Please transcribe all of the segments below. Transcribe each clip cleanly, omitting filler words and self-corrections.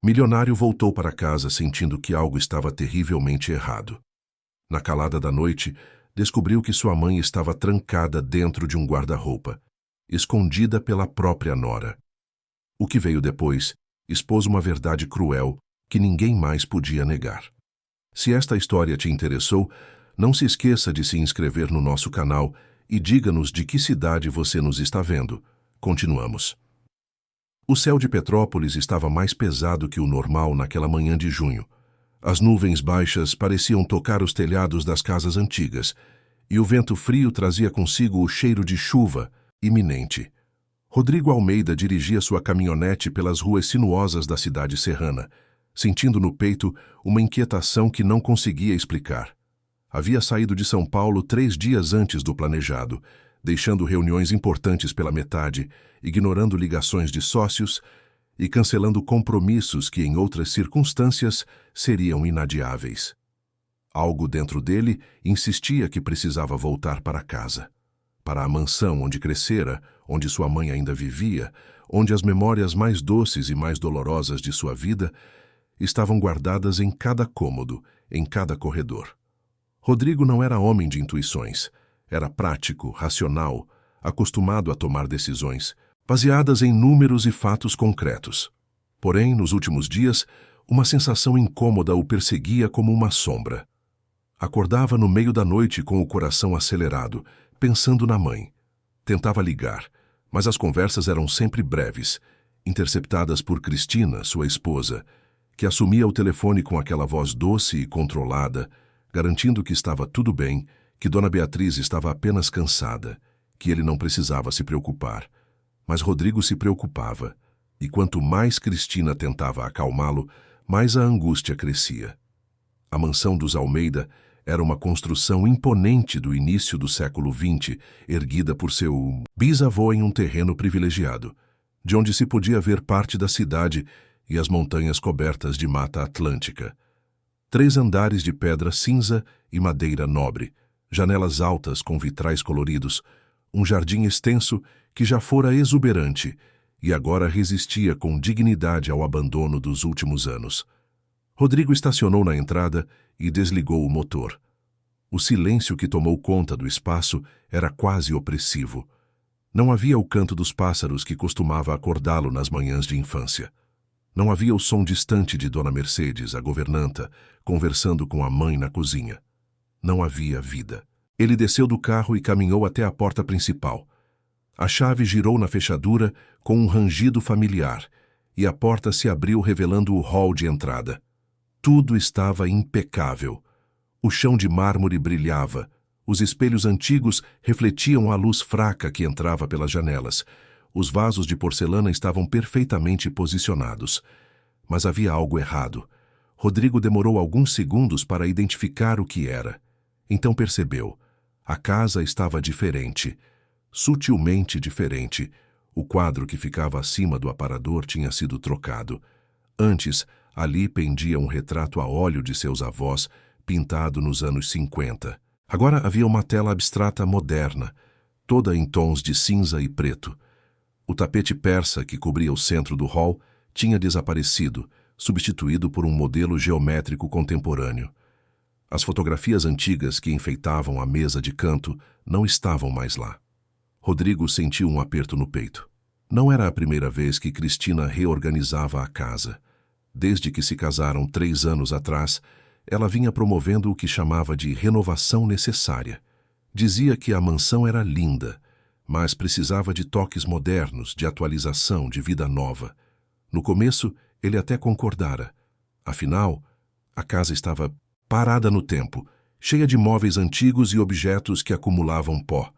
Milionário voltou para casa sentindo que algo estava terrivelmente errado. Na calada da noite, descobriu que sua mãe estava trancada dentro de um guarda-roupa, escondida pela própria nora. O que veio depois expôs uma verdade cruel que ninguém mais podia negar. Se esta história te interessou, não se esqueça de se inscrever no nosso canal e diga-nos de que cidade você nos está vendo. Continuamos. O céu de Petrópolis estava mais pesado que o normal naquela manhã de junho. As nuvens baixas pareciam tocar os telhados das casas antigas, e o vento frio trazia consigo o cheiro de chuva iminente. Rodrigo Almeida dirigia sua caminhonete pelas ruas sinuosas da cidade serrana, sentindo no peito uma inquietação que não conseguia explicar. Havia saído de São Paulo 3 dias antes do planejado, deixando reuniões importantes pela metade, ignorando ligações de sócios e cancelando compromissos que, em outras circunstâncias, seriam inadiáveis. Algo dentro dele insistia que precisava voltar para casa, para a mansão onde crescera, onde sua mãe ainda vivia, onde as memórias mais doces e mais dolorosas de sua vida estavam guardadas em cada cômodo, em cada corredor. Rodrigo não era homem de intuições. Era prático, racional, acostumado a tomar decisões, baseadas em números e fatos concretos. Porém, nos últimos dias, uma sensação incômoda o perseguia como uma sombra. Acordava no meio da noite com o coração acelerado, pensando na mãe. Tentava ligar, mas as conversas eram sempre breves, interceptadas por Cristina, sua esposa, que assumia o telefone com aquela voz doce e controlada, garantindo que estava tudo bem, que Dona Beatriz estava apenas cansada, que ele não precisava se preocupar. Mas Rodrigo se preocupava, e quanto mais Cristina tentava acalmá-lo, mais a angústia crescia. A mansão dos Almeida era uma construção imponente do início do século XX, erguida por seu bisavô em um terreno privilegiado, de onde se podia ver parte da cidade e as montanhas cobertas de mata atlântica. 3 andares de pedra cinza e madeira nobre, janelas altas com vitrais coloridos, um jardim extenso que já fora exuberante e agora resistia com dignidade ao abandono dos últimos anos. Rodrigo estacionou na entrada e desligou o motor. O silêncio que tomou conta do espaço era quase opressivo. Não havia o canto dos pássaros que costumava acordá-lo nas manhãs de infância. Não havia o som distante de Dona Mercedes, a governanta, conversando com a mãe na cozinha. Não havia vida. Ele desceu do carro e caminhou até a porta principal. A chave girou na fechadura com um rangido familiar, e a porta se abriu revelando o hall de entrada. Tudo estava impecável. O chão de mármore brilhava, os espelhos antigos refletiam a luz fraca que entrava pelas janelas. Os vasos de porcelana estavam perfeitamente posicionados. Mas havia algo errado. Rodrigo demorou alguns segundos para identificar o que era. Então percebeu. A casa estava diferente. Sutilmente diferente. O quadro que ficava acima do aparador tinha sido trocado. Antes, ali pendia um retrato a óleo de seus avós, pintado nos anos 50. Agora havia uma tela abstrata moderna, toda em tons de cinza e preto. O tapete persa que cobria o centro do hall tinha desaparecido, substituído por um modelo geométrico contemporâneo. As fotografias antigas que enfeitavam a mesa de canto não estavam mais lá. Rodrigo sentiu um aperto no peito. Não era a primeira vez que Cristina reorganizava a casa. Desde que se casaram 3 anos atrás, ela vinha promovendo o que chamava de renovação necessária. Dizia que a mansão era linda, mas precisava de toques modernos, de atualização, de vida nova. No começo, ele até concordara. Afinal, a casa estava parada no tempo, cheia de móveis antigos e objetos que acumulavam pó.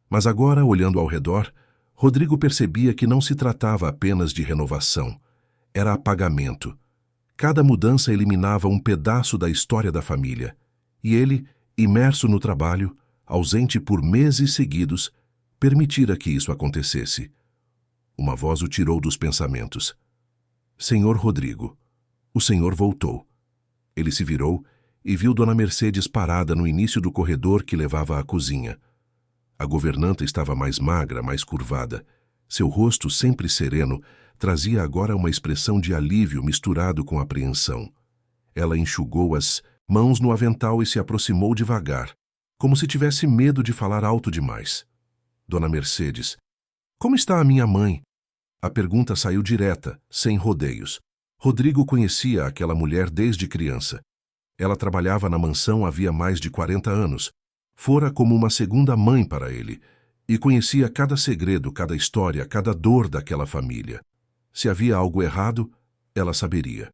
Mas agora, olhando ao redor, Rodrigo percebia que não se tratava apenas de renovação. Era apagamento. Cada mudança eliminava um pedaço da história da família. E ele, imerso no trabalho, ausente por meses seguidos, permitira que isso acontecesse. Uma voz o tirou dos pensamentos. Senhor Rodrigo. O senhor voltou. Ele se virou e viu Dona Mercedes parada no início do corredor que levava à cozinha. A governanta estava mais magra, mais curvada. Seu rosto, sempre sereno, trazia agora uma expressão de alívio misturado com apreensão. Ela enxugou as mãos no avental e se aproximou devagar, como se tivesse medo de falar alto demais. Dona Mercedes, como está a minha mãe? A pergunta saiu direta, sem rodeios. Rodrigo conhecia aquela mulher desde criança. Ela trabalhava na mansão havia mais de 40 anos. Fora como uma segunda mãe para ele, e conhecia cada segredo, cada história, cada dor daquela família. Se havia algo errado, ela saberia.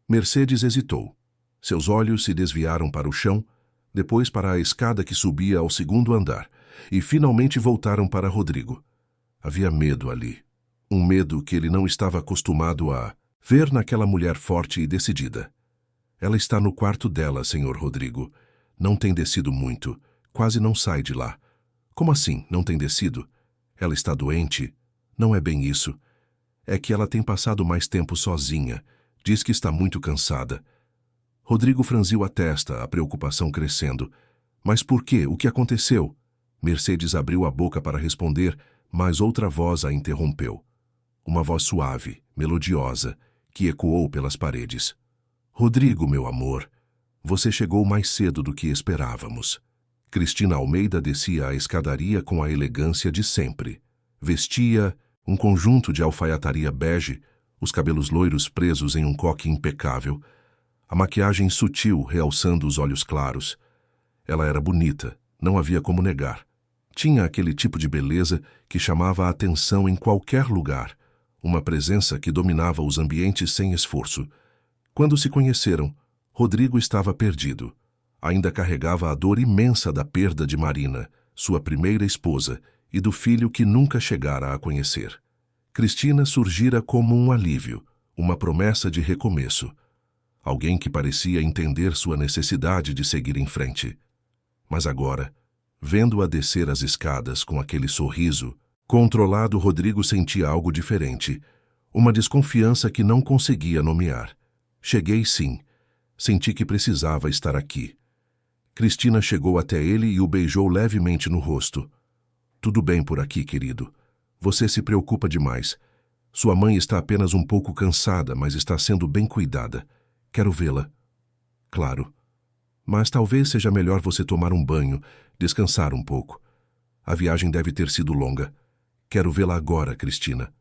Mercedes hesitou. Seus olhos se desviaram para o chão, depois para a escada que subia ao segundo andar, e finalmente voltaram para Rodrigo. Havia medo ali. Um medo que ele não estava acostumado a ver naquela mulher forte e decidida. Ela está no quarto dela, senhor Rodrigo. Não tem descido muito. Quase não sai de lá. Como assim, não tem descido? Ela está doente? Não é bem isso. É que ela tem passado mais tempo sozinha. Diz que está muito cansada. Rodrigo franziu a testa, a preocupação crescendo. Mas por quê? O que aconteceu? Mercedes abriu a boca para responder, mas outra voz a interrompeu. Uma voz suave, melodiosa, que ecoou pelas paredes. Rodrigo, meu amor, você chegou mais cedo do que esperávamos. Cristina Almeida descia a escadaria com a elegância de sempre. Vestia um conjunto de alfaiataria bege, os cabelos loiros presos em um coque impecável, a maquiagem sutil realçando os olhos claros. Ela era bonita, não havia como negar. Tinha aquele tipo de beleza que chamava a atenção em qualquer lugar, uma presença que dominava os ambientes sem esforço. Quando se conheceram, Rodrigo estava perdido. Ainda carregava a dor imensa da perda de Marina, sua primeira esposa, e do filho que nunca chegara a conhecer. Cristina surgira como um alívio, uma promessa de recomeço. Alguém que parecia entender sua necessidade de seguir em frente. Mas agora, vendo-a descer as escadas com aquele sorriso, controlado, Rodrigo sentia algo diferente, uma desconfiança que não conseguia nomear. Cheguei sim. Senti que precisava estar aqui. Cristina chegou até ele e o beijou levemente no rosto. Tudo bem por aqui, querido. Você se preocupa demais. Sua mãe está apenas um pouco cansada, mas está sendo bem cuidada. Quero vê-la. Claro. Mas talvez seja melhor você tomar um banho, descansar um pouco. A viagem deve ter sido longa. Quero vê-la agora, Cristina.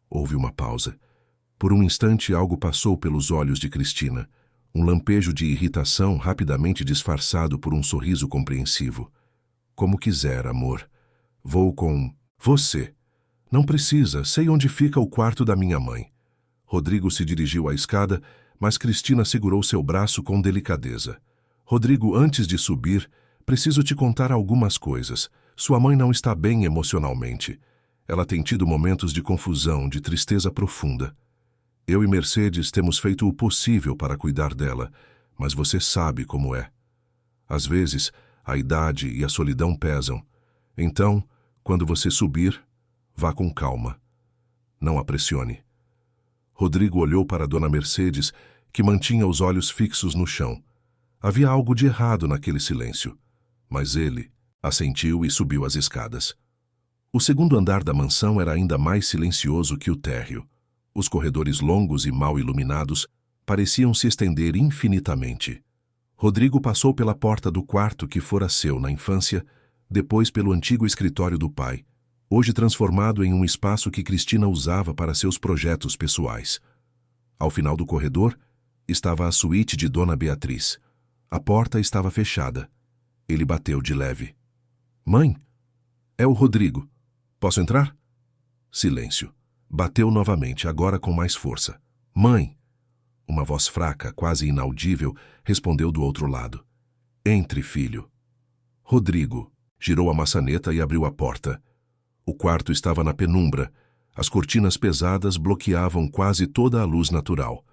Houve uma pausa. Por um instante algo passou pelos olhos de Cristina. Um lampejo de irritação rapidamente disfarçado por um sorriso compreensivo. Como quiser, amor. Vou com você. Não precisa, sei onde fica o quarto da minha mãe. Rodrigo se dirigiu à escada, mas Cristina segurou seu braço com delicadeza. Rodrigo, antes de subir, preciso te contar algumas coisas. Sua mãe não está bem emocionalmente. Ela tem tido momentos de confusão, de tristeza profunda. Eu e Mercedes temos feito o possível para cuidar dela, mas você sabe como é. Às vezes, a idade e a solidão pesam. Então, quando você subir, vá com calma. Não a pressione. Rodrigo olhou para Dona Mercedes, que mantinha os olhos fixos no chão. Havia algo de errado naquele silêncio, mas ele assentiu e subiu as escadas. O segundo andar da mansão era ainda mais silencioso que o térreo. Os corredores longos e mal iluminados pareciam se estender infinitamente. Rodrigo passou pela porta do quarto que fora seu na infância, depois pelo antigo escritório do pai, hoje transformado em um espaço que Cristina usava para seus projetos pessoais. Ao final do corredor, estava a suíte de Dona Beatriz. A porta estava fechada. Ele bateu de leve. Mãe? É o Rodrigo. Posso entrar? Silêncio. Bateu novamente, agora com mais força. Mãe! Uma voz fraca, quase inaudível, respondeu do outro lado. Entre, filho. Rodrigo girou a maçaneta e abriu a porta. O quarto estava na penumbra. As cortinas pesadas bloqueavam quase toda a luz natural.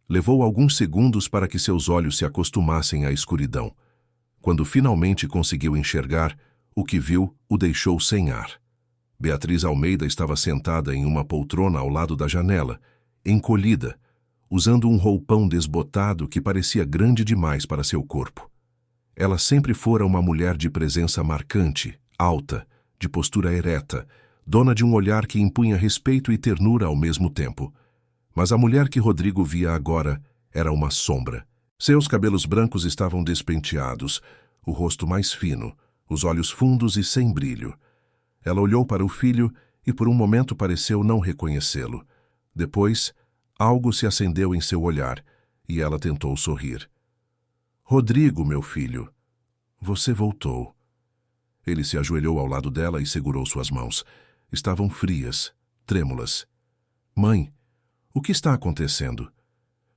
Levou alguns segundos para que seus olhos se acostumassem à escuridão. Quando finalmente conseguiu enxergar, o que viu o deixou sem ar. Beatriz Almeida estava sentada em uma poltrona ao lado da janela, encolhida, usando um roupão desbotado que parecia grande demais para seu corpo. Ela sempre fora uma mulher de presença marcante, alta, de postura ereta, dona de um olhar que impunha respeito e ternura ao mesmo tempo. Mas a mulher que Rodrigo via agora era uma sombra. Seus cabelos brancos estavam despenteados, o rosto mais fino, os olhos fundos e sem brilho. Ela olhou para o filho e por um momento pareceu não reconhecê-lo. Depois, algo se acendeu em seu olhar e ela tentou sorrir. Rodrigo, meu filho, você voltou. Ele se ajoelhou ao lado dela e segurou suas mãos. Estavam frias, trêmulas. Mãe, o que está acontecendo?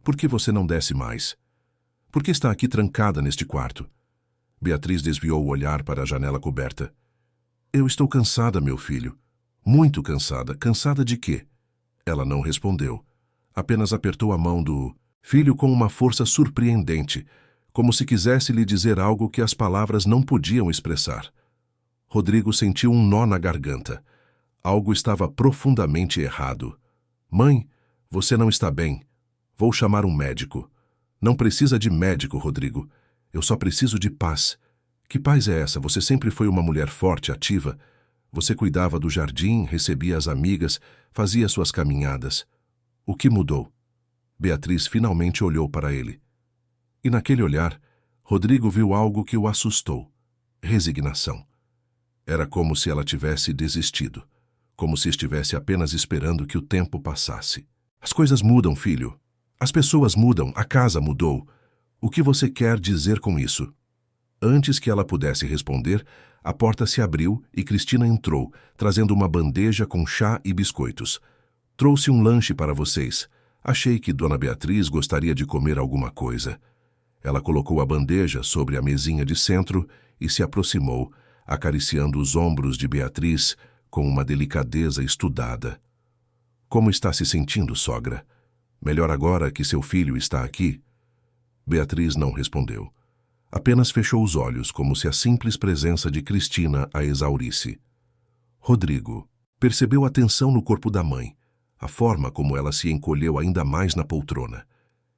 Por que você não desce mais? Por que está aqui trancada neste quarto? Beatriz desviou o olhar para a janela coberta. Eu estou cansada, meu filho. Muito cansada. Cansada de quê? Ela não respondeu. Apenas apertou a mão do filho com uma força surpreendente, como se quisesse lhe dizer algo que as palavras não podiam expressar. Rodrigo sentiu um nó na garganta. Algo estava profundamente errado. Mãe, você não está bem. Vou chamar um médico. Não precisa de médico, Rodrigo. Eu só preciso de paz. Que paz é essa? Você sempre foi uma mulher forte, ativa. Você cuidava do jardim, recebia as amigas, fazia suas caminhadas. O que mudou? Beatriz finalmente olhou para ele. E naquele olhar, Rodrigo viu algo que o assustou. Resignação. Era como se ela tivesse desistido. Como se estivesse apenas esperando que o tempo passasse. As coisas mudam, filho. As pessoas mudam, a casa mudou. O que você quer dizer com isso? Antes que ela pudesse responder, a porta se abriu e Cristina entrou, trazendo uma bandeja com chá e biscoitos. Trouxe um lanche para vocês. Achei que Dona Beatriz gostaria de comer alguma coisa. Ela colocou a bandeja sobre a mesinha de centro e se aproximou, acariciando os ombros de Beatriz com uma delicadeza estudada. Como está se sentindo, sogra? Melhor agora que seu filho está aqui? Beatriz não respondeu. Apenas fechou os olhos, como se a simples presença de Cristina a exaurisse. Rodrigo percebeu a tensão no corpo da mãe, a forma como ela se encolheu ainda mais na poltrona.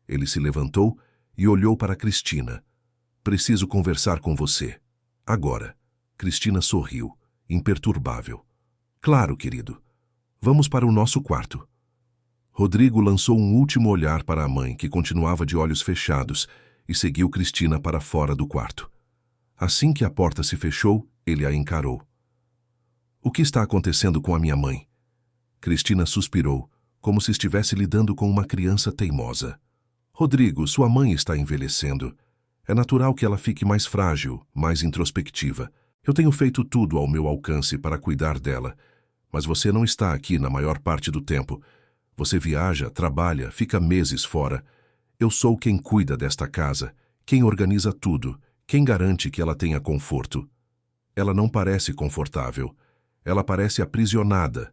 Ele se levantou e olhou para Cristina. Preciso conversar com você. Agora. Cristina sorriu, imperturbável. Claro, querido. Vamos para o nosso quarto. Rodrigo lançou um último olhar para a mãe, que continuava de olhos fechados, e seguiu Cristina para fora do quarto. Assim que a porta se fechou, ele a encarou. O que está acontecendo com a minha mãe? Cristina suspirou, como se estivesse lidando com uma criança teimosa. Rodrigo, sua mãe está envelhecendo. É natural que ela fique mais frágil, mais introspectiva. Eu tenho feito tudo ao meu alcance para cuidar dela, mas você não está aqui na maior parte do tempo. Você viaja, trabalha, fica meses fora. Eu sou quem cuida desta casa, quem organiza tudo, quem garante que ela tenha conforto. Ela não parece confortável. Ela parece aprisionada.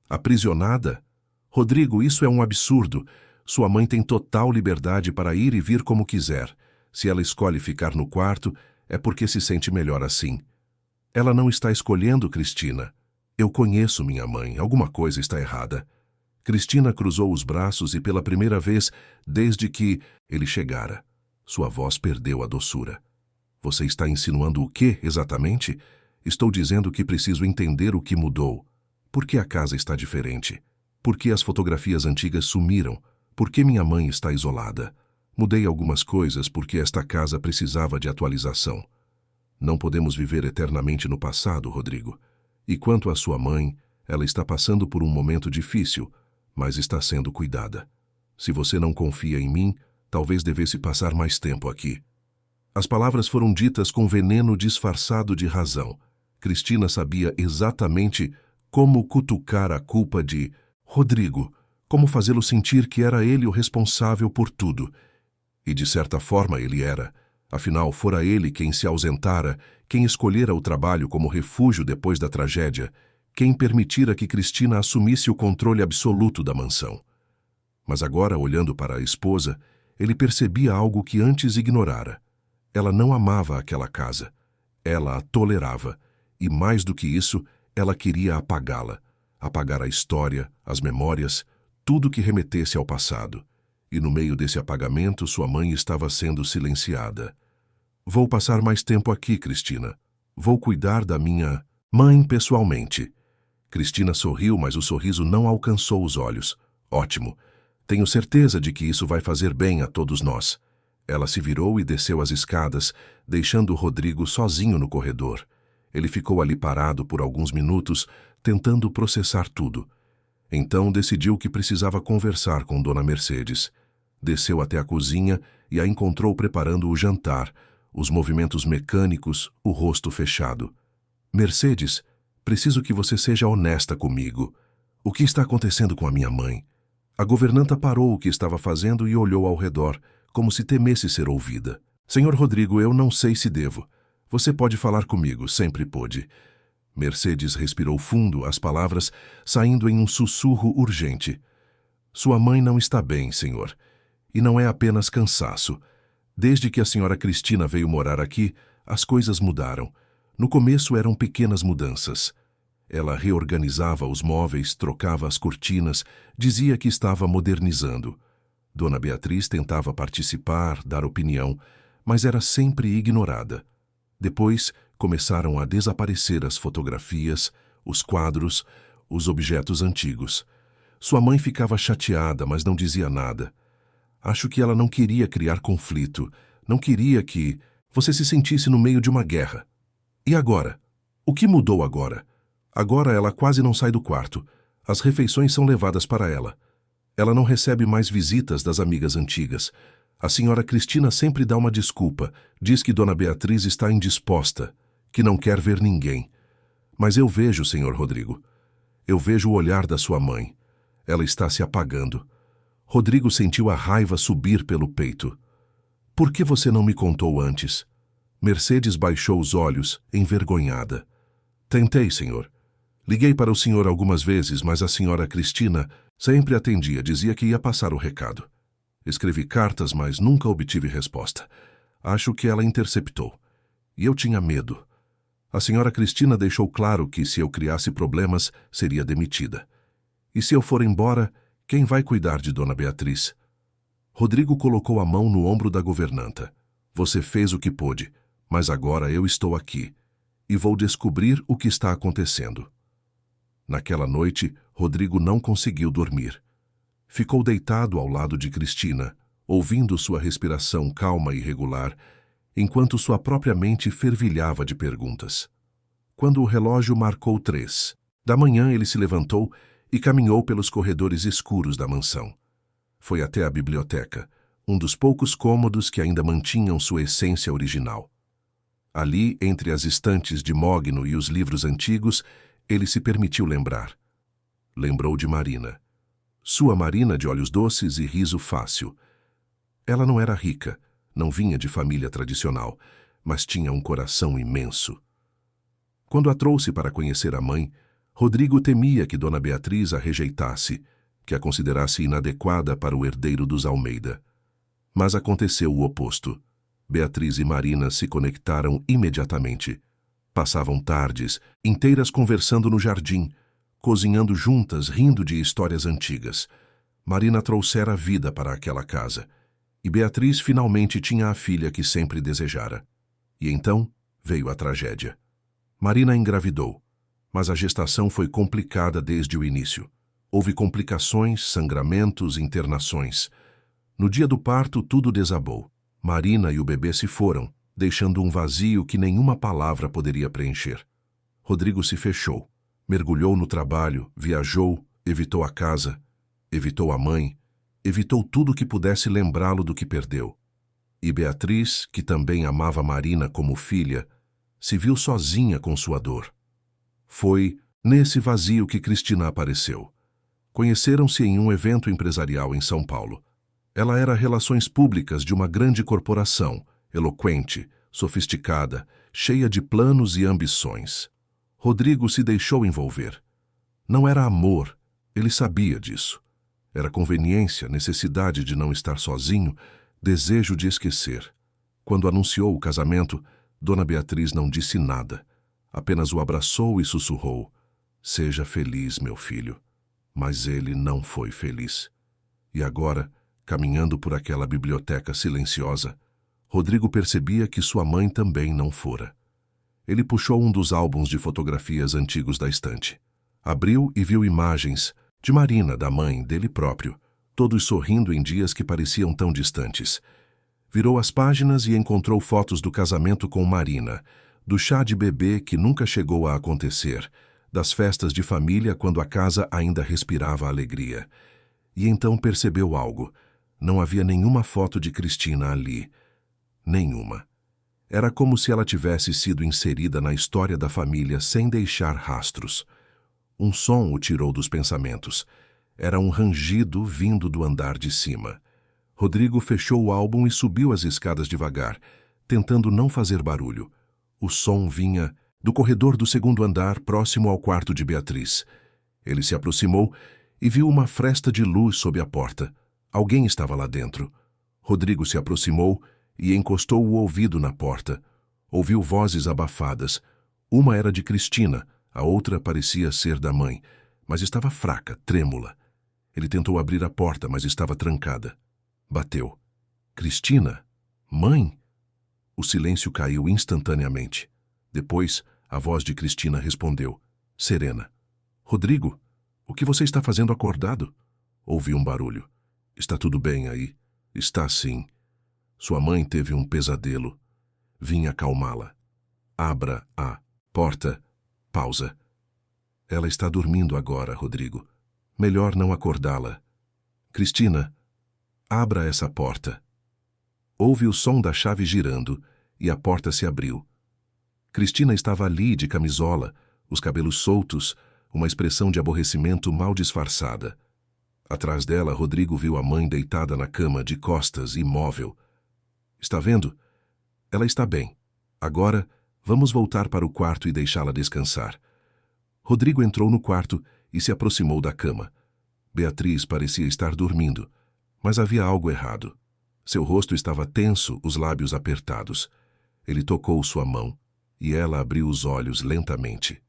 Aprisionada? Rodrigo, isso é um absurdo. Sua mãe tem total liberdade para ir e vir como quiser. Se ela escolhe ficar no quarto, é porque se sente melhor assim. Ela não está escolhendo, Cristina. Eu conheço minha mãe. Alguma coisa está errada. Cristina cruzou os braços e, pela primeira vez, desde que ele chegara, sua voz perdeu a doçura. Você está insinuando o quê, exatamente? Estou dizendo que preciso entender o que mudou. Por que a casa está diferente? Por que as fotografias antigas sumiram? Por que minha mãe está isolada? Mudei algumas coisas porque esta casa precisava de atualização. Não podemos viver eternamente no passado, Rodrigo. E quanto à sua mãe, ela está passando por um momento difícil, mas está sendo cuidada. Se você não confia em mim, talvez devesse passar mais tempo aqui. As palavras foram ditas com veneno disfarçado de razão. Cristina sabia exatamente como cutucar a culpa de Rodrigo, como fazê-lo sentir que era ele o responsável por tudo. E de certa forma ele era. Afinal, fora ele quem se ausentara, quem escolhera o trabalho como refúgio depois da tragédia, quem permitira que Cristina assumisse o controle absoluto da mansão. Mas agora, olhando para a esposa, ele percebia algo que antes ignorara. Ela não amava aquela casa. Ela a tolerava. E mais do que isso, ela queria apagá-la. Apagar a história, as memórias, tudo que remetesse ao passado. E no meio desse apagamento, sua mãe estava sendo silenciada. Vou passar mais tempo aqui, Cristina. Vou cuidar da minha mãe pessoalmente. Cristina sorriu, mas o sorriso não alcançou os olhos. Ótimo. Tenho certeza de que isso vai fazer bem a todos nós. Ela se virou e desceu as escadas, deixando Rodrigo sozinho no corredor. Ele ficou ali parado por alguns minutos, tentando processar tudo. Então decidiu que precisava conversar com Dona Mercedes. Desceu até a cozinha e a encontrou preparando o jantar, os movimentos mecânicos, o rosto fechado. Mercedes, preciso que você seja honesta comigo. O que está acontecendo com a minha mãe? A governanta parou o que estava fazendo e olhou ao redor, como se temesse ser ouvida. Senhor Rodrigo, eu não sei se devo. Você pode falar comigo, sempre pôde. Mercedes respirou fundo, as palavras saindo em um sussurro urgente. Sua mãe não está bem, senhor. E não é apenas cansaço. Desde que a senhora Cristina veio morar aqui, as coisas mudaram. No começo eram pequenas mudanças. Ela reorganizava os móveis, trocava as cortinas, dizia que estava modernizando. Dona Beatriz tentava participar, dar opinião, mas era sempre ignorada. Depois, começaram a desaparecer as fotografias, os quadros, os objetos antigos. Sua mãe ficava chateada, mas não dizia nada. Acho que ela não queria criar conflito, não queria que você se sentisse no meio de uma guerra. E agora? O que mudou agora? Agora ela quase não sai do quarto. As refeições são levadas para ela. Ela não recebe mais visitas das amigas antigas. A senhora Cristina sempre dá uma desculpa, diz que Dona Beatriz está indisposta, que não quer ver ninguém. Mas eu vejo, senhor Rodrigo. Eu vejo o olhar da sua mãe. Ela está se apagando. Rodrigo sentiu a raiva subir pelo peito. Por que você não me contou antes? Mercedes baixou os olhos, envergonhada. Tentei, senhor. Liguei para o senhor algumas vezes, mas a senhora Cristina sempre atendia, dizia que ia passar o recado. Escrevi cartas, mas nunca obtive resposta. Acho que ela interceptou. E eu tinha medo. A senhora Cristina deixou claro que se eu criasse problemas, seria demitida. E se eu for embora, quem vai cuidar de Dona Beatriz? Rodrigo colocou a mão no ombro da governanta. Você fez o que pôde, mas agora eu estou aqui. E vou descobrir o que está acontecendo. Naquela noite, Rodrigo não conseguiu dormir. Ficou deitado ao lado de Cristina, ouvindo sua respiração calma e regular, enquanto sua própria mente fervilhava de perguntas. Quando o relógio marcou 3 da manhã, ele se levantou e caminhou pelos corredores escuros da mansão. Foi até a biblioteca, um dos poucos cômodos que ainda mantinham sua essência original. Ali, entre as estantes de mogno e os livros antigos, ele se permitiu lembrar. Lembrou de Marina. Sua Marina de olhos doces e riso fácil. Ela não era rica, não vinha de família tradicional, mas tinha um coração imenso. Quando a trouxe para conhecer a mãe, Rodrigo temia que Dona Beatriz a rejeitasse, que a considerasse inadequada para o herdeiro dos Almeida. Mas aconteceu o oposto. Beatriz e Marina se conectaram imediatamente. Passavam tardes inteiras conversando no jardim, cozinhando juntas, rindo de histórias antigas. Marina trouxera vida para aquela casa, e Beatriz finalmente tinha a filha que sempre desejara. E então veio a tragédia. Marina engravidou, mas a gestação foi complicada desde o início. Houve complicações, sangramentos, internações. No dia do parto, tudo desabou. Marina e o bebê se foram, deixando um vazio que nenhuma palavra poderia preencher. Rodrigo se fechou, mergulhou no trabalho, viajou, evitou a casa, evitou a mãe, evitou tudo que pudesse lembrá-lo do que perdeu. E Beatriz, que também amava Marina como filha, se viu sozinha com sua dor. Foi nesse vazio que Cristina apareceu. Conheceram-se em um evento empresarial em São Paulo. Ela era relações públicas de uma grande corporação, eloquente, sofisticada, cheia de planos e ambições. Rodrigo se deixou envolver. Não era amor, ele sabia disso. Era conveniência, necessidade de não estar sozinho, desejo de esquecer. Quando anunciou o casamento, Dona Beatriz não disse nada. Apenas o abraçou e sussurrou: "Seja feliz, meu filho." Mas ele não foi feliz. E agora, caminhando por aquela biblioteca silenciosa, Rodrigo percebia que sua mãe também não fora. Ele puxou um dos álbuns de fotografias antigos da estante. Abriu e viu imagens de Marina, da mãe, dele próprio, todos sorrindo em dias que pareciam tão distantes. Virou as páginas e encontrou fotos do casamento com Marina, do chá de bebê que nunca chegou a acontecer, das festas de família quando a casa ainda respirava alegria. E então percebeu algo. Não havia nenhuma foto de Cristina ali. Nenhuma. Era como se ela tivesse sido inserida na história da família sem deixar rastros. Um som o tirou dos pensamentos. Era um rangido vindo do andar de cima. Rodrigo fechou o álbum e subiu as escadas devagar, tentando não fazer barulho. O som vinha do corredor do segundo andar, próximo ao quarto de Beatriz. Ele se aproximou e viu uma fresta de luz sob a porta. Alguém estava lá dentro. Rodrigo se aproximou e encostou o ouvido na porta. Ouviu vozes abafadas. Uma era de Cristina, a outra parecia ser da mãe, mas estava fraca, trêmula. Ele tentou abrir a porta, mas estava trancada. Bateu. Cristina? Mãe? O silêncio caiu instantaneamente. Depois, a voz de Cristina respondeu, serena. Rodrigo, o que você está fazendo acordado? Ouvi um barulho. Está tudo bem aí? Está sim. Sua mãe teve um pesadelo. Vim acalmá-la. Abra a porta. Pausa. Ela está dormindo agora, Rodrigo. Melhor não acordá-la. Cristina, abra essa porta. Houve o som da chave girando e a porta se abriu. Cristina estava ali de camisola, os cabelos soltos, uma expressão de aborrecimento mal disfarçada. Atrás dela, Rodrigo viu a mãe deitada na cama, de costas, imóvel. Está vendo? Ela está bem. Agora, vamos voltar para o quarto e deixá-la descansar. Rodrigo entrou no quarto e se aproximou da cama. Beatriz parecia estar dormindo, mas havia algo errado. Seu rosto estava tenso, os lábios apertados. Ele tocou sua mão e ela abriu os olhos lentamente.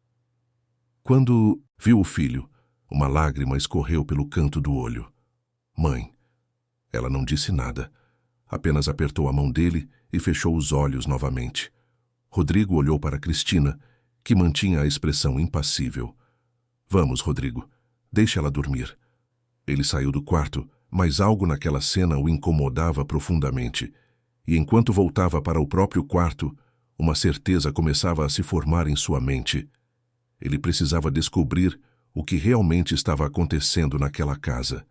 Quando viu o filho, uma lágrima escorreu pelo canto do olho. Mãe. Ela não disse nada. Apenas apertou a mão dele e fechou os olhos novamente. Rodrigo olhou para Cristina, que mantinha a expressão impassível. Vamos, Rodrigo. Deixe ela dormir. Ele saiu do quarto, mas algo naquela cena o incomodava profundamente. E enquanto voltava para o próprio quarto, uma certeza começava a se formar em sua mente. Ele precisava descobrir o que realmente estava acontecendo naquela casa.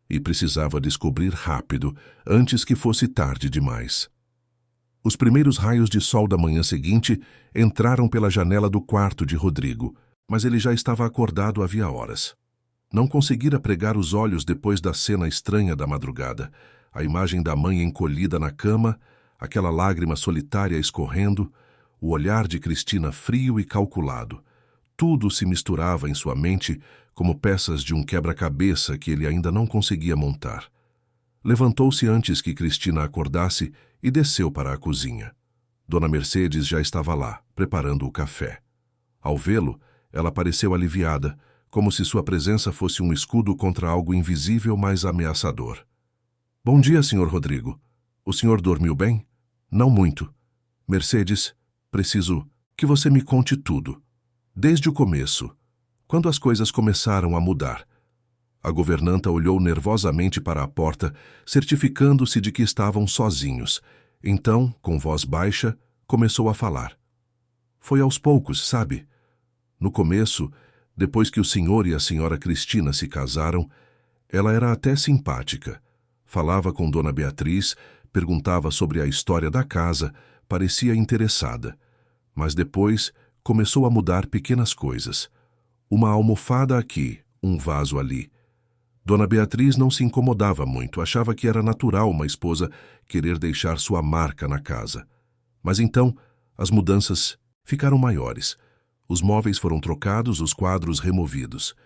E precisava descobrir rápido, antes que fosse tarde demais. Os primeiros raios de sol da manhã seguinte entraram pela janela do quarto de Rodrigo, mas ele já estava acordado havia horas. Não conseguira pregar os olhos depois da cena estranha da madrugada, a imagem da mãe encolhida na cama, aquela lágrima solitária escorrendo, o olhar de Cristina frio e calculado. Tudo se misturava em sua mente como peças de um quebra-cabeça que ele ainda não conseguia montar. Levantou-se antes que Cristina acordasse e desceu para a cozinha. Dona Mercedes já estava lá, preparando o café. Ao vê-lo, ela pareceu aliviada, como se sua presença fosse um escudo contra algo invisível mais ameaçador. Bom dia, Sr. Rodrigo. O senhor dormiu bem? Não muito. Mercedes, preciso que você me conte tudo. Desde o começo, quando as coisas começaram a mudar. A governanta olhou nervosamente para a porta, certificando-se de que estavam sozinhos. Então, com voz baixa, começou a falar. Foi aos poucos, sabe? No começo, depois que o senhor e a senhora Cristina se casaram, ela era até simpática. Falava com Dona Beatriz, perguntava sobre a história da casa, parecia interessada. Mas depois começou a mudar pequenas coisas. Uma almofada aqui, um vaso ali. Dona Beatriz não se incomodava muito, achava que era natural uma esposa querer deixar sua marca na casa. Mas então, as mudanças ficaram maiores. Os móveis foram trocados, os quadros removidos.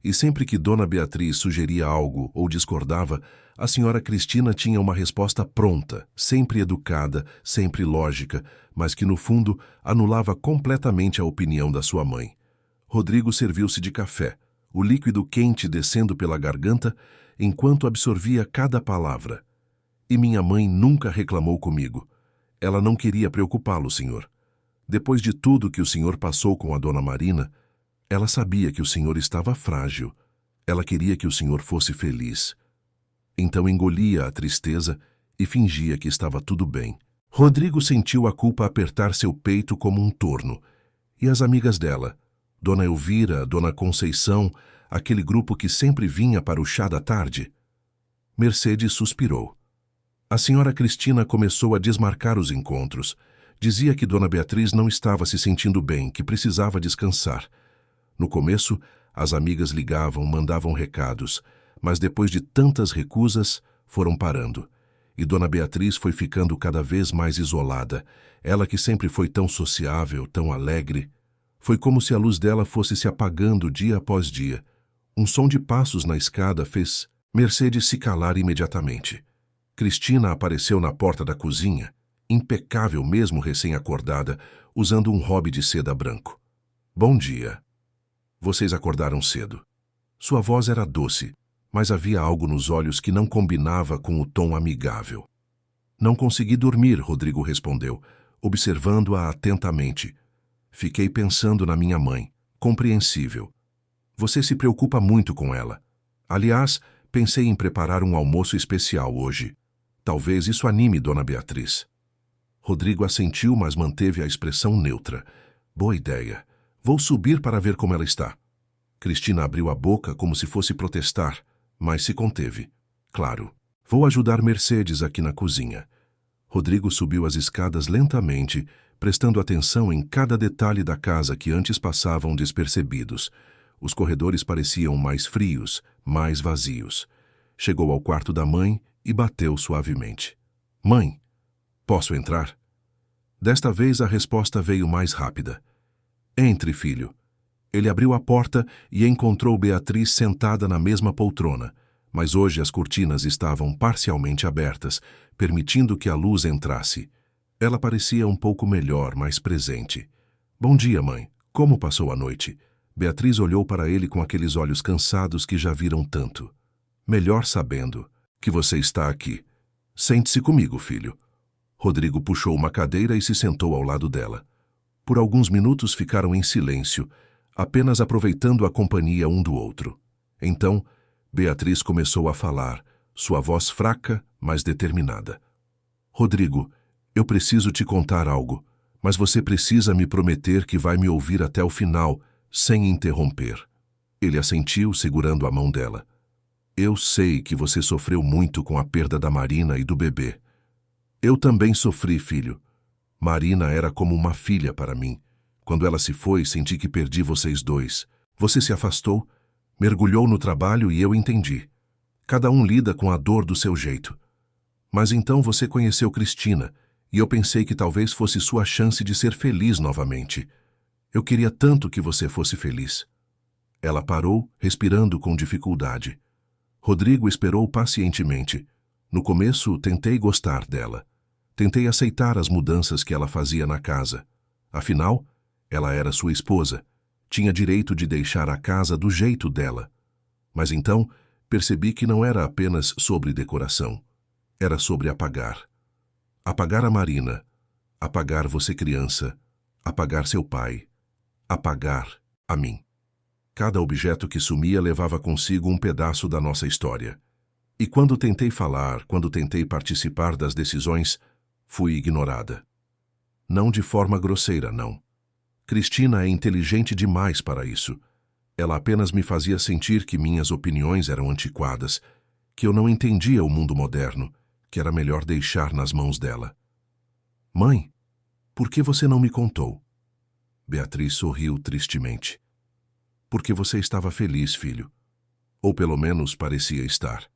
E sempre que Dona Beatriz sugeria algo ou discordava, a senhora Cristina tinha uma resposta pronta, sempre educada, sempre lógica, mas que no fundo anulava completamente a opinião da sua mãe. Rodrigo serviu-se de café, o líquido quente descendo pela garganta enquanto absorvia cada palavra. E minha mãe nunca reclamou comigo. Ela não queria preocupá-lo, senhor. Depois de tudo que o senhor passou com a dona Marina, Ela sabia que o senhor estava frágil. Ela queria que o senhor fosse feliz. Então engolia a tristeza e fingia que estava tudo bem. Rodrigo sentiu a culpa apertar seu peito como um torno. E as amigas dela? Dona Elvira, Dona Conceição, aquele grupo que sempre vinha para o chá da tarde? Mercedes suspirou. A senhora Cristina começou a desmarcar os encontros. Dizia que Dona Beatriz não estava se sentindo bem, que precisava descansar. No começo, as amigas ligavam, mandavam recados, mas depois de tantas recusas, foram parando. E Dona Beatriz foi ficando cada vez mais isolada. Ela que sempre foi tão sociável, tão alegre. Foi como se a luz dela fosse se apagando dia após dia. Um som de passos na escada fez Mercedes se calar imediatamente. Cristina apareceu na porta da cozinha, impecável mesmo recém-acordada, usando um hobby de seda branco. Bom dia. Vocês acordaram cedo. Sua voz era doce, mas havia algo nos olhos que não combinava com o tom amigável. Não consegui dormir, Rodrigo respondeu, observando-a atentamente. Fiquei pensando na minha mãe. Compreensível. Você se preocupa muito com ela. Aliás, pensei em preparar um almoço especial hoje. Talvez isso anime Dona Beatriz. Rodrigo assentiu, mas manteve a expressão neutra. Boa ideia. Vou subir para ver como ela está. Cristina abriu a boca como se fosse protestar, mas se conteve. Claro. Vou ajudar Mercedes aqui na cozinha. Rodrigo subiu as escadas lentamente, prestando atenção em cada detalhe da casa que antes passavam despercebidos. Os corredores pareciam mais frios, mais vazios. Chegou ao quarto da mãe e bateu suavemente. Mãe, posso entrar? Desta vez a resposta veio mais rápida. Entre, filho. Ele abriu a porta e encontrou Beatriz sentada na mesma poltrona, mas hoje as cortinas estavam parcialmente abertas, permitindo que a luz entrasse. Ela parecia um pouco melhor, mais presente. Bom dia, mãe. Como passou a noite? Beatriz olhou para ele com aqueles olhos cansados que já viram tanto. Melhor sabendo que você está aqui. Sente-se comigo, filho. Rodrigo puxou uma cadeira e se sentou ao lado dela. Por alguns minutos ficaram em silêncio, apenas aproveitando a companhia um do outro. Então, Beatriz começou a falar, sua voz fraca, mas determinada. Rodrigo, eu preciso te contar algo, mas você precisa me prometer que vai me ouvir até o final, sem interromper. Ele assentiu, segurando a mão dela. Eu sei que você sofreu muito com a perda da Marina e do bebê. Eu também sofri, filho. Marina era como uma filha para mim. Quando ela se foi, senti que perdi vocês dois. Você se afastou, mergulhou no trabalho e eu entendi. Cada um lida com a dor do seu jeito. Mas então você conheceu Cristina, e eu pensei que talvez fosse sua chance de ser feliz novamente. Eu queria tanto que você fosse feliz. Ela parou, respirando com dificuldade. Rodrigo esperou pacientemente. No começo, tentei gostar dela. Tentei aceitar as mudanças que ela fazia na casa. Afinal, ela era sua esposa. Tinha direito de deixar a casa do jeito dela. Mas então, percebi que não era apenas sobre decoração. Era sobre apagar. Apagar a Marina. Apagar você criança. Apagar seu pai. Apagar a mim. Cada objeto que sumia levava consigo um pedaço da nossa história. E quando tentei falar, quando tentei participar das decisões, fui ignorada. Não de forma grosseira, não. Cristina é inteligente demais para isso. Ela apenas me fazia sentir que minhas opiniões eram antiquadas, que eu não entendia o mundo moderno, que era melhor deixar nas mãos dela. Mãe, por que você não me contou? Beatriz sorriu tristemente. Porque você estava feliz, filho. Ou pelo menos parecia estar.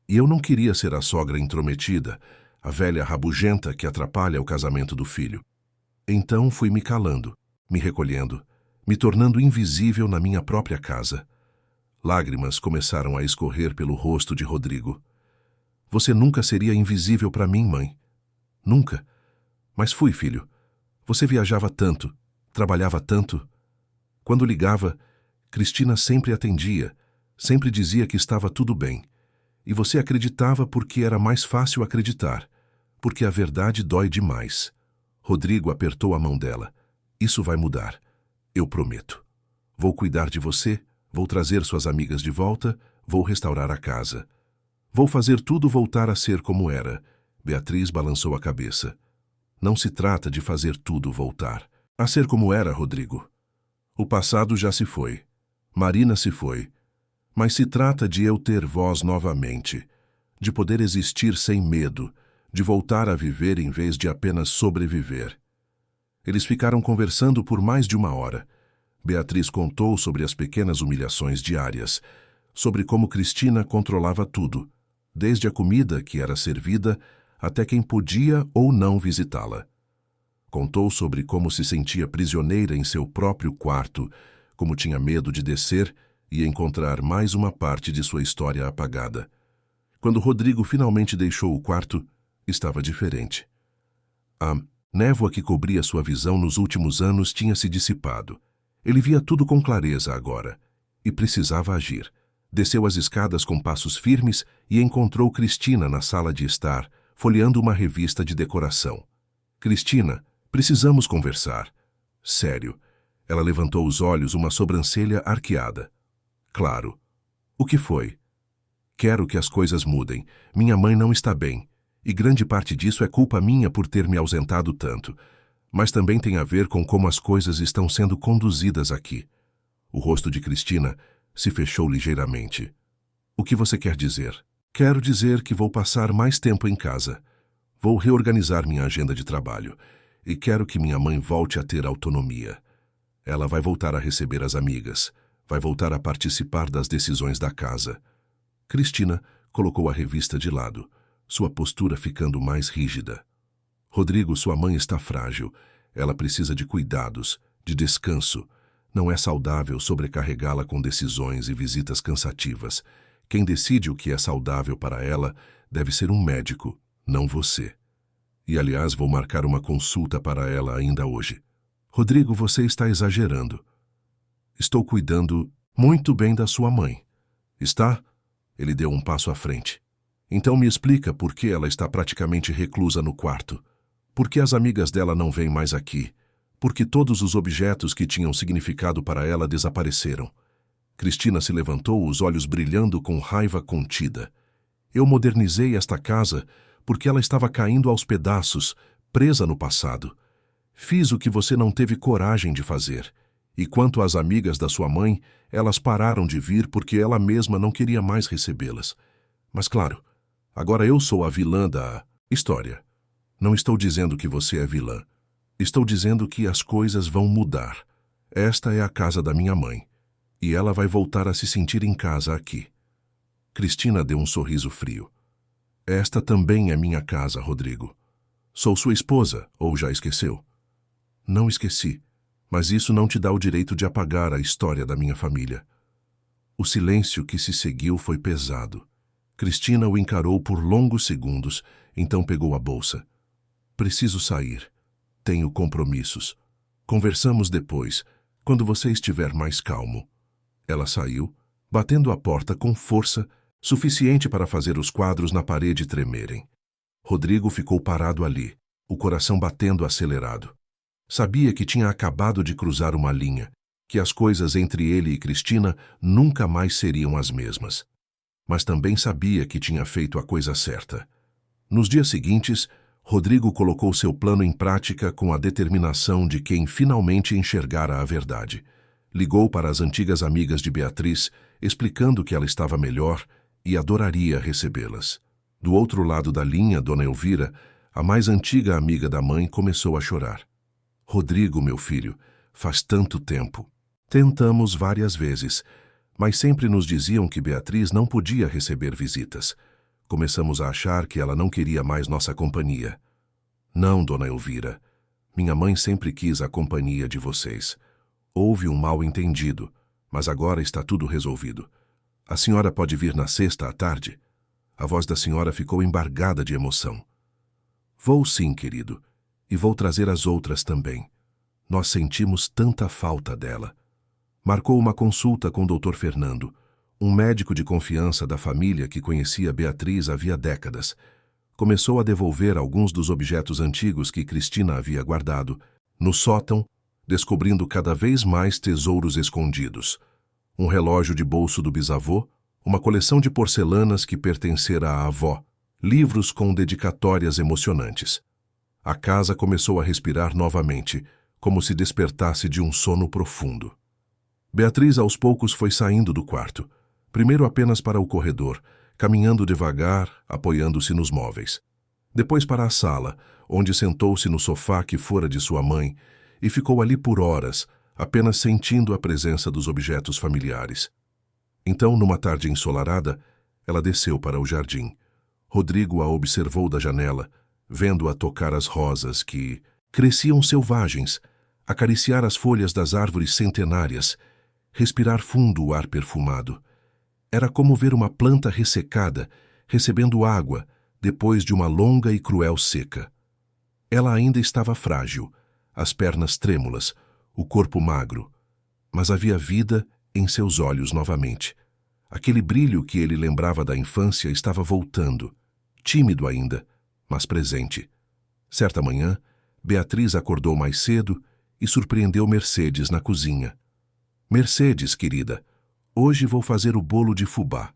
E eu não queria ser a sogra intrometida, a velha rabugenta que atrapalha o casamento do filho. Então fui me calando, me recolhendo, me tornando invisível na minha própria casa. Lágrimas começaram a escorrer pelo rosto de Rodrigo. Você nunca seria invisível para mim, mãe. Nunca. Mas fui, filho. Você viajava tanto, trabalhava tanto. Quando ligava, Cristina sempre atendia, sempre dizia que estava tudo bem. E você acreditava porque era mais fácil acreditar, porque a verdade dói demais. Rodrigo apertou a mão dela. Isso vai mudar. Eu prometo. Vou cuidar de você, vou trazer suas amigas de volta, vou restaurar a casa. Vou fazer tudo voltar a ser como era. Beatriz balançou a cabeça. Não se trata de fazer tudo voltar a ser como era, Rodrigo. O passado já se foi. Marina se foi. Mas se trata de eu ter voz novamente, de poder existir sem medo, de voltar a viver em vez de apenas sobreviver. Eles ficaram conversando por mais de 1 hora. Beatriz contou sobre as pequenas humilhações diárias, sobre como Cristina controlava tudo, desde a comida que era servida até quem podia ou não visitá-la. Contou sobre como se sentia prisioneira em seu próprio quarto, como tinha medo de descer e encontrar mais uma parte de sua história apagada. Quando Rodrigo finalmente deixou o quarto, estava diferente. A névoa que cobria sua visão nos últimos anos tinha se dissipado. Ele via tudo com clareza agora e precisava agir. Desceu as escadas com passos firmes e encontrou Cristina na sala de estar, folheando uma revista de decoração. Cristina, precisamos conversar. Sério. Ela levantou os olhos, uma sobrancelha arqueada. Claro. O que foi? Quero que as coisas mudem. Minha mãe não está bem. E grande parte disso é culpa minha por ter me ausentado tanto. Mas também tem a ver com como as coisas estão sendo conduzidas aqui. O rosto de Cristina se fechou ligeiramente. O que você quer dizer? Quero dizer que vou passar mais tempo em casa. Vou reorganizar minha agenda de trabalho. E quero que minha mãe volte a ter autonomia. Ela vai voltar a receber as amigas. Vai voltar a participar das decisões da casa. Cristina colocou a revista de lado, sua postura ficando mais rígida. Rodrigo, sua mãe está frágil. Ela precisa de cuidados, de descanso. Não é saudável sobrecarregá-la com decisões e visitas cansativas. Quem decide o que é saudável para ela deve ser um médico, não você. E, aliás, vou marcar uma consulta para ela ainda hoje. Rodrigo, você está exagerando. Estou cuidando muito bem da sua mãe. Está? Ele deu um passo à frente. Então me explica por que ela está praticamente reclusa no quarto. Por que as amigas dela não vêm mais aqui? Por que todos os objetos que tinham significado para ela desapareceram? Cristina se levantou, os olhos brilhando com raiva contida. Eu modernizei esta casa porque ela estava caindo aos pedaços, presa no passado. Fiz o que você não teve coragem de fazer. E quanto às amigas da sua mãe, elas pararam de vir porque ela mesma não queria mais recebê-las. Mas claro, agora eu sou a vilã da história. Não estou dizendo que você é vilã. Estou dizendo que as coisas vão mudar. Esta é a casa da minha mãe. E ela vai voltar a se sentir em casa aqui. Cristina deu um sorriso frio. Esta também é minha casa, Rodrigo. Sou sua esposa, ou já esqueceu? Não esqueci, mas isso não te dá o direito de apagar a história da minha família. O silêncio que se seguiu foi pesado. Cristina o encarou por longos segundos, então pegou a bolsa. Preciso sair. Tenho compromissos. Conversamos depois, quando você estiver mais calmo. Ela saiu, batendo a porta com força, suficiente para fazer os quadros na parede tremerem. Rodrigo ficou parado ali, o coração batendo acelerado. Sabia que tinha acabado de cruzar uma linha, que as coisas entre ele e Cristina nunca mais seriam as mesmas. Mas também sabia que tinha feito a coisa certa. Nos dias seguintes, Rodrigo colocou seu plano em prática com a determinação de quem finalmente enxergara a verdade. Ligou para as antigas amigas de Beatriz, explicando que ela estava melhor e adoraria recebê-las. Do outro lado da linha, Dona Elvira, a mais antiga amiga da mãe, começou a chorar. Rodrigo, meu filho, faz tanto tempo. Tentamos várias vezes, mas sempre nos diziam que Beatriz não podia receber visitas. Começamos a achar que ela não queria mais nossa companhia. Não, Dona Elvira. Minha mãe sempre quis a companhia de vocês. Houve um mal-entendido, mas agora está tudo resolvido. A senhora pode vir na sexta à tarde? A voz da senhora ficou embargada de emoção. Vou sim, querido, e vou trazer as outras também. Nós sentimos tanta falta dela. Marcou uma consulta com o Dr. Fernando, um médico de confiança da família que conhecia Beatriz havia décadas. Começou a devolver alguns dos objetos antigos que Cristina havia guardado. No sótão, descobrindo cada vez mais tesouros escondidos. Um relógio de bolso do bisavô, uma coleção de porcelanas que pertencera à avó, livros com dedicatórias emocionantes. A casa começou a respirar novamente, como se despertasse de um sono profundo. Beatriz aos poucos foi saindo do quarto, primeiro apenas para o corredor, caminhando devagar, apoiando-se nos móveis. Depois para a sala, onde sentou-se no sofá que fora de sua mãe, e ficou ali por horas, apenas sentindo a presença dos objetos familiares. Então, numa tarde ensolarada, ela desceu para o jardim. Rodrigo a observou da janela, vendo-a tocar as rosas que cresciam selvagens, acariciar as folhas das árvores centenárias, respirar fundo o ar perfumado. Era como ver uma planta ressecada, recebendo água, depois de uma longa e cruel seca. Ela ainda estava frágil, as pernas trêmulas, o corpo magro, mas havia vida em seus olhos novamente. Aquele brilho que ele lembrava da infância estava voltando, tímido ainda, mas presente. Certa manhã, Beatriz acordou mais cedo e surpreendeu Mercedes na cozinha. Mercedes, querida, hoje vou fazer o bolo de fubá.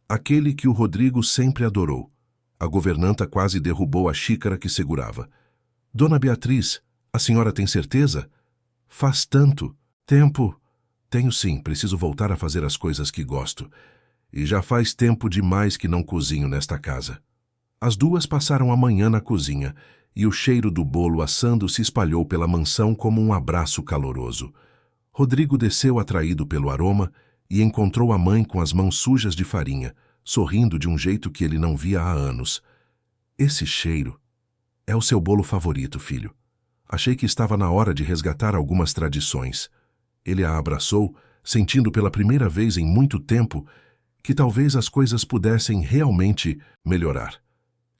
Aquele que o Rodrigo sempre adorou. A governanta quase derrubou a xícara que segurava. Dona Beatriz, a senhora tem certeza? Faz tanto tempo. Tenho sim, preciso voltar a fazer as coisas que gosto. E já faz tempo demais que não cozinho nesta casa. As duas passaram a manhã na cozinha, e o cheiro do bolo assando se espalhou pela mansão como um abraço caloroso. Rodrigo desceu atraído pelo aroma e encontrou a mãe com as mãos sujas de farinha, sorrindo de um jeito que ele não via há anos. Esse cheiro é o seu bolo favorito, filho. Achei que estava na hora de resgatar algumas tradições. Ele a abraçou, sentindo pela primeira vez em muito tempo que talvez as coisas pudessem realmente melhorar.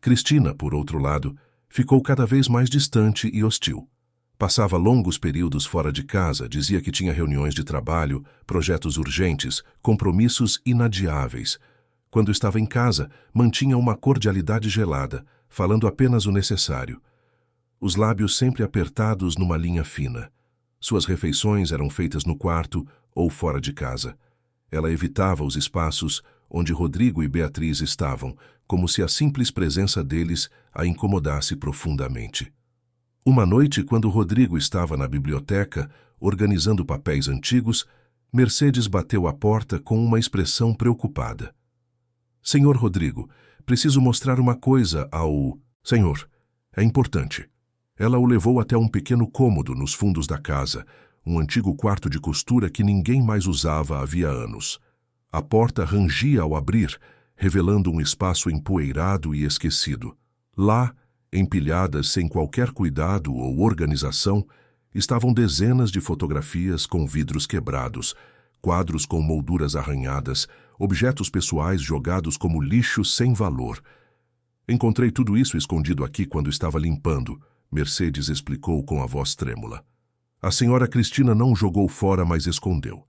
Cristina, por outro lado, ficou cada vez mais distante e hostil. Passava longos períodos fora de casa, dizia que tinha reuniões de trabalho, projetos urgentes, compromissos inadiáveis. Quando estava em casa, mantinha uma cordialidade gelada, falando apenas o necessário. Os lábios sempre apertados numa linha fina. Suas refeições eram feitas no quarto ou fora de casa. Ela evitava os espaços onde Rodrigo e Beatriz estavam, como se a simples presença deles a incomodasse profundamente. Uma noite, quando Rodrigo estava na biblioteca, organizando papéis antigos, Mercedes bateu à porta com uma expressão preocupada. Senhor Rodrigo, preciso mostrar uma coisa ao... Senhor, é importante. Ela o levou até um pequeno cômodo nos fundos da casa, um antigo quarto de costura que ninguém mais usava havia anos. A porta rangia ao abrir, revelando um espaço empoeirado e esquecido. Lá, empilhadas sem qualquer cuidado ou organização, estavam dezenas de fotografias com vidros quebrados, quadros com molduras arranhadas, objetos pessoais jogados como lixo sem valor. Encontrei tudo isso escondido aqui quando estava limpando, Mercedes explicou com a voz trêmula. A senhora Cristina não jogou fora, mas escondeu.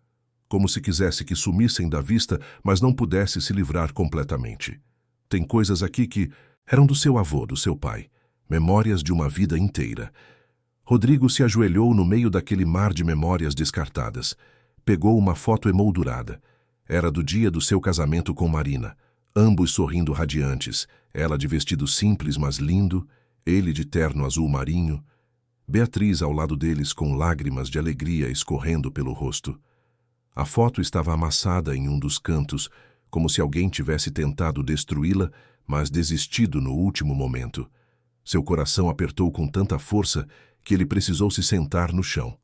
Como se quisesse que sumissem da vista, mas não pudesse se livrar completamente. Tem coisas aqui que eram do seu avô, do seu pai. Memórias de uma vida inteira. Rodrigo se ajoelhou no meio daquele mar de memórias descartadas. Pegou uma foto emoldurada. Era do dia do seu casamento com Marina. Ambos sorrindo radiantes. Ela de vestido simples, mas lindo. Ele de terno azul marinho. Beatriz ao lado deles com lágrimas de alegria escorrendo pelo rosto. A foto estava amassada em um dos cantos, como se alguém tivesse tentado destruí-la, mas desistido no último momento. Seu coração apertou com tanta força que ele precisou se sentar no chão.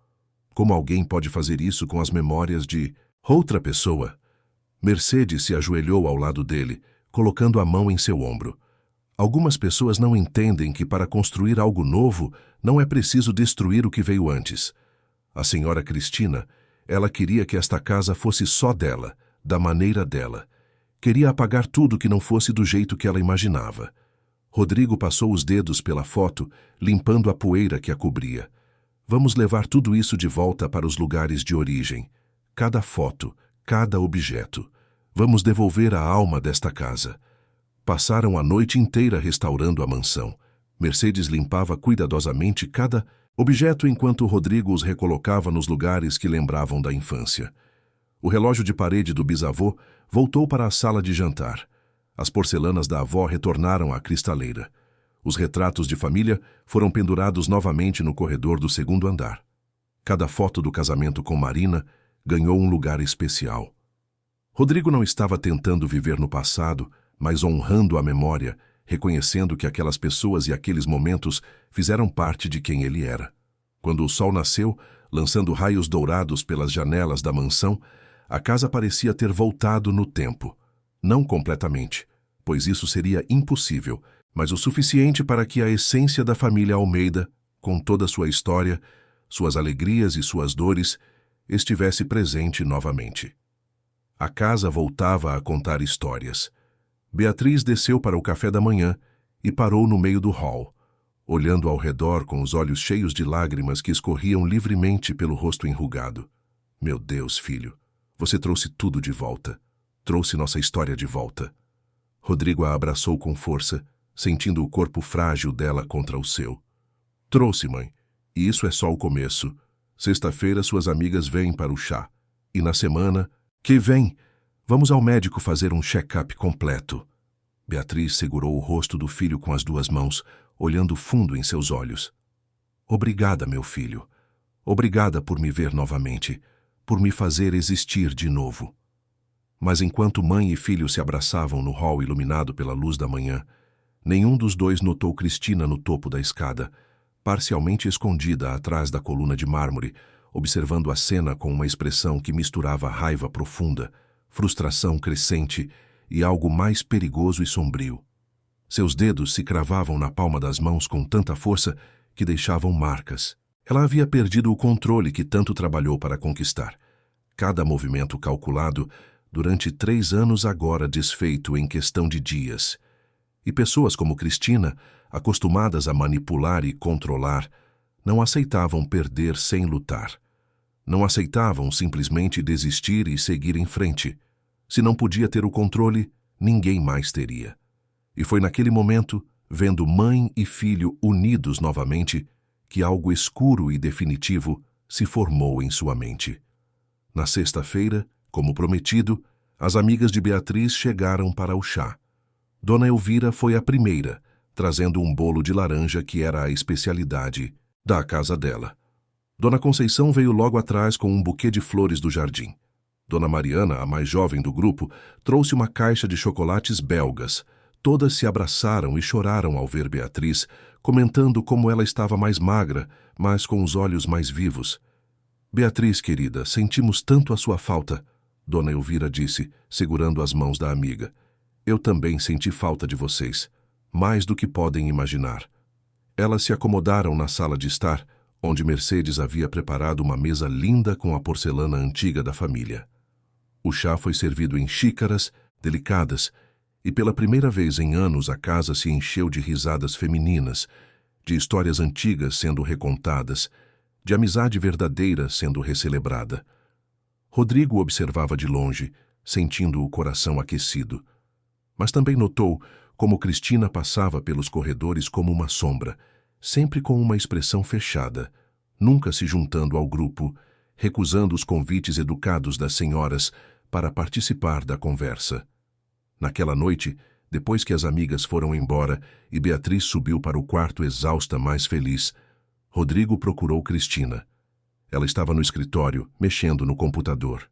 Como alguém pode fazer isso com as memórias de outra pessoa? Mercedes se ajoelhou ao lado dele, colocando a mão em seu ombro. Algumas pessoas não entendem que para construir algo novo não é preciso destruir o que veio antes. A senhora Cristina, ela queria que esta casa fosse só dela, da maneira dela. Queria apagar tudo que não fosse do jeito que ela imaginava. Rodrigo passou os dedos pela foto, limpando a poeira que a cobria. Vamos levar tudo isso de volta para os lugares de origem. Cada foto, cada objeto. Vamos devolver a alma desta casa. Passaram a noite inteira restaurando a mansão. Mercedes limpava cuidadosamente cada objeto enquanto Rodrigo os recolocava nos lugares que lembravam da infância. O relógio de parede do bisavô voltou para a sala de jantar. As porcelanas da avó retornaram à cristaleira. Os retratos de família foram pendurados novamente no corredor do segundo andar. Cada foto do casamento com Marina ganhou um lugar especial. Rodrigo não estava tentando viver no passado, mas honrando a memória, reconhecendo que aquelas pessoas e aqueles momentos fizeram parte de quem ele era. Quando o sol nasceu, lançando raios dourados pelas janelas da mansão, a casa parecia ter voltado no tempo. Não completamente, pois isso seria impossível, mas o suficiente para que a essência da família Almeida, com toda sua história, suas alegrias e suas dores, estivesse presente novamente. A casa voltava a contar histórias. Beatriz desceu para o café da manhã e parou no meio do hall, olhando ao redor com os olhos cheios de lágrimas que escorriam livremente pelo rosto enrugado. Meu Deus, filho, você trouxe tudo de volta. Trouxe nossa história de volta. Rodrigo a abraçou com força, sentindo o corpo frágil dela contra o seu. Trouxe, mãe. E isso é só o começo. Sexta-feira suas amigas vêm para o chá. E na semana que vem, vamos ao médico fazer um check-up completo. Beatriz segurou o rosto do filho com as duas mãos, olhando fundo em seus olhos. Obrigada, meu filho. Obrigada por me ver novamente, por me fazer existir de novo. Mas enquanto mãe e filho se abraçavam no hall iluminado pela luz da manhã, nenhum dos dois notou Cristina no topo da escada, parcialmente escondida atrás da coluna de mármore, observando a cena com uma expressão que misturava raiva profunda, frustração crescente e algo mais perigoso e sombrio. Seus dedos se cravavam na palma das mãos com tanta força que deixavam marcas. Ela havia perdido o controle que tanto trabalhou para conquistar. Cada movimento calculado, durante 3 anos agora desfeito em questão de dias. E pessoas como Cristina, acostumadas a manipular e controlar, não aceitavam perder sem lutar. Não aceitavam simplesmente desistir e seguir em frente. Se não podia ter o controle, ninguém mais teria. E foi naquele momento, vendo mãe e filho unidos novamente, que algo escuro e definitivo se formou em sua mente. Na sexta-feira, como prometido, as amigas de Beatriz chegaram para o chá. Dona Elvira foi a primeira, trazendo um bolo de laranja que era a especialidade da casa dela. Dona Conceição veio logo atrás com um buquê de flores do jardim. Dona Mariana, a mais jovem do grupo, trouxe uma caixa de chocolates belgas. Todas se abraçaram e choraram ao ver Beatriz, comentando como ela estava mais magra, mas com os olhos mais vivos. Beatriz, querida, sentimos tanto a sua falta, Dona Elvira disse, segurando as mãos da amiga. Eu também senti falta de vocês, mais do que podem imaginar. Elas se acomodaram na sala de estar, onde Mercedes havia preparado uma mesa linda com a porcelana antiga da família. O chá foi servido em xícaras, delicadas, e pela primeira vez em anos a casa se encheu de risadas femininas, de histórias antigas sendo recontadas, de amizade verdadeira sendo recelebrada. Rodrigo observava de longe, sentindo o coração aquecido. Mas também notou como Cristina passava pelos corredores como uma sombra, sempre com uma expressão fechada, nunca se juntando ao grupo, recusando os convites educados das senhoras para participar da conversa. Naquela noite, depois que as amigas foram embora e Beatriz subiu para o quarto exausta, mais feliz, Rodrigo procurou Cristina. Ela estava no escritório, mexendo no computador.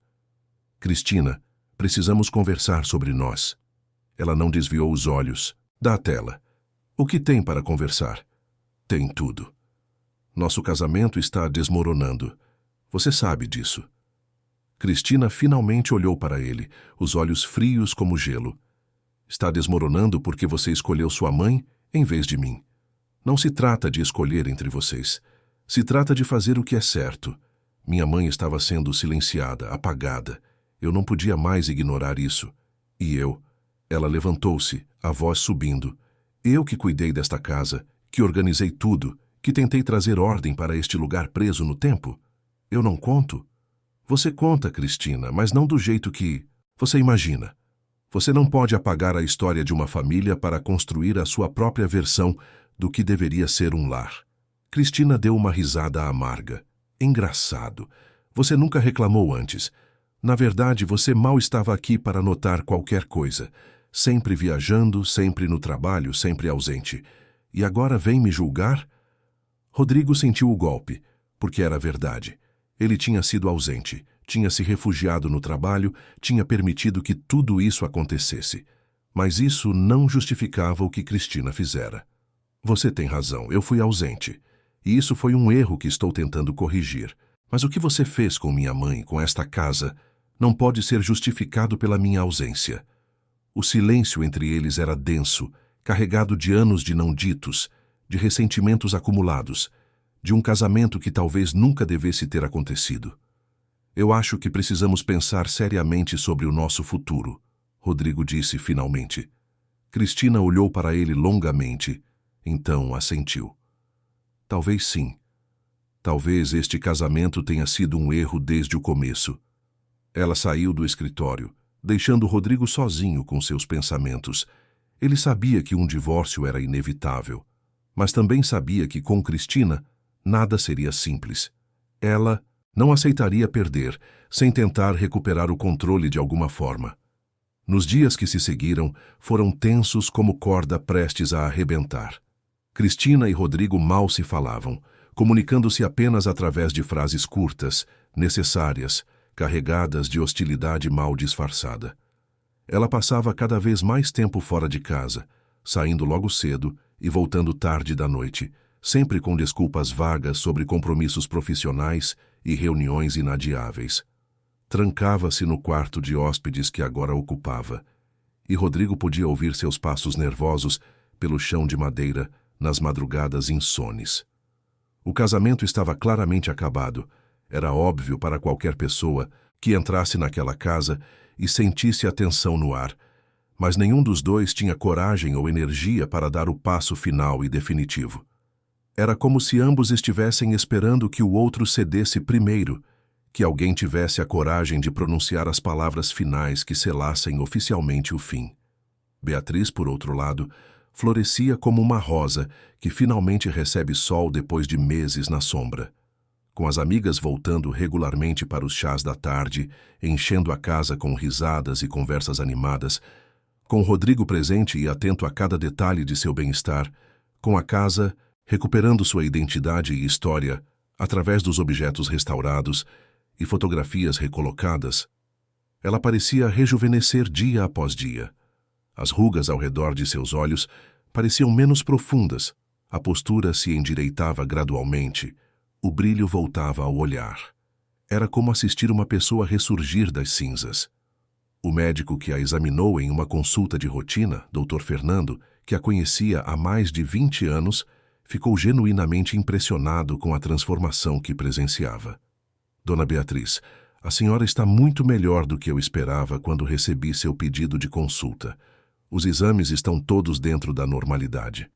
Cristina, precisamos conversar sobre nós. Ela não desviou os olhos. Da tela. O que tem para conversar? Tem tudo. Nosso casamento está desmoronando. Você sabe disso. Cristina finalmente olhou para ele, os olhos frios como gelo. Está desmoronando porque você escolheu sua mãe em vez de mim. Não se trata de escolher entre vocês. Se trata de fazer o que é certo. Minha mãe estava sendo silenciada, apagada. Eu não podia mais ignorar isso. E eu... Ela levantou-se, a voz subindo. Eu que cuidei desta casa, que organizei tudo, que tentei trazer ordem para este lugar preso no tempo. Eu não conto? Você conta, Cristina, mas não do jeito que você imagina. Você não pode apagar a história de uma família para construir a sua própria versão do que deveria ser um lar. Cristina deu uma risada amarga. Engraçado. Você nunca reclamou antes. Na verdade, você mal estava aqui para notar qualquer coisa. Sempre viajando, sempre no trabalho, sempre ausente. E agora vem me julgar? Rodrigo sentiu o golpe, porque era verdade. Ele tinha sido ausente, tinha se refugiado no trabalho, tinha permitido que tudo isso acontecesse. Mas isso não justificava o que Cristina fizera. Você tem razão, eu fui ausente. E isso foi um erro que estou tentando corrigir. Mas o que você fez com minha mãe, com esta casa, não pode ser justificado pela minha ausência. O silêncio entre eles era denso, carregado de anos de não ditos, de ressentimentos acumulados, de um casamento que talvez nunca devesse ter acontecido. Eu acho que precisamos pensar seriamente sobre o nosso futuro, Rodrigo disse finalmente. Cristina olhou para ele longamente, então assentiu. Talvez sim. Talvez este casamento tenha sido um erro desde o começo. Ela saiu do escritório, deixando Rodrigo sozinho com seus pensamentos. Ele sabia que um divórcio era inevitável, mas também sabia que com Cristina nada seria simples. Ela não aceitaria perder, sem tentar recuperar o controle de alguma forma. Nos dias que se seguiram, foram tensos como corda prestes a arrebentar. Cristina e Rodrigo mal se falavam, comunicando-se apenas através de frases curtas, necessárias, carregadas de hostilidade mal disfarçada. Ela passava cada vez mais tempo fora de casa, saindo logo cedo e voltando tarde da noite, sempre com desculpas vagas sobre compromissos profissionais e reuniões inadiáveis. Trancava-se no quarto de hóspedes que agora ocupava, e Rodrigo podia ouvir seus passos nervosos pelo chão de madeira nas madrugadas insones. O casamento estava claramente acabado. Era óbvio para qualquer pessoa que entrasse naquela casa e sentisse a tensão no ar, mas nenhum dos dois tinha coragem ou energia para dar o passo final e definitivo. Era como se ambos estivessem esperando que o outro cedesse primeiro, que alguém tivesse a coragem de pronunciar as palavras finais que selassem oficialmente o fim. Beatriz, por outro lado, florescia como uma rosa que finalmente recebe sol depois de meses na sombra. Com as amigas voltando regularmente para os chás da tarde, enchendo a casa com risadas e conversas animadas, com Rodrigo presente e atento a cada detalhe de seu bem-estar, com a casa recuperando sua identidade e história através dos objetos restaurados e fotografias recolocadas, ela parecia rejuvenescer dia após dia. As rugas ao redor de seus olhos pareciam menos profundas, a postura se endireitava gradualmente, o brilho voltava ao olhar. Era como assistir uma pessoa ressurgir das cinzas. O médico que a examinou em uma consulta de rotina, Dr. Fernando, que a conhecia há mais de 20 anos, ficou genuinamente impressionado com a transformação que presenciava. Dona Beatriz, a senhora está muito melhor do que eu esperava quando recebi seu pedido de consulta. Os exames estão todos dentro da normalidade.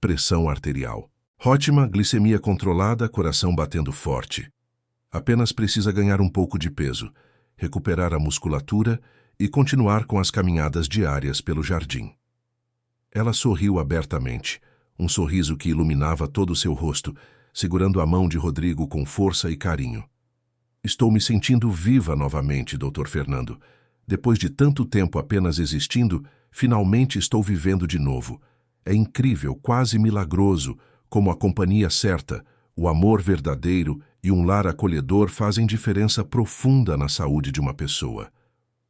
Pressão arterial. Ótima, glicemia controlada, coração batendo forte. Apenas precisa ganhar um pouco de peso, recuperar a musculatura e continuar com as caminhadas diárias pelo jardim. Ela sorriu abertamente, um sorriso que iluminava todo o seu rosto, segurando a mão de Rodrigo com força e carinho. Estou me sentindo viva novamente, Dr. Fernando. Depois de tanto tempo apenas existindo, finalmente estou vivendo de novo. É incrível, quase milagroso, como a companhia certa, o amor verdadeiro e um lar acolhedor fazem diferença profunda na saúde de uma pessoa.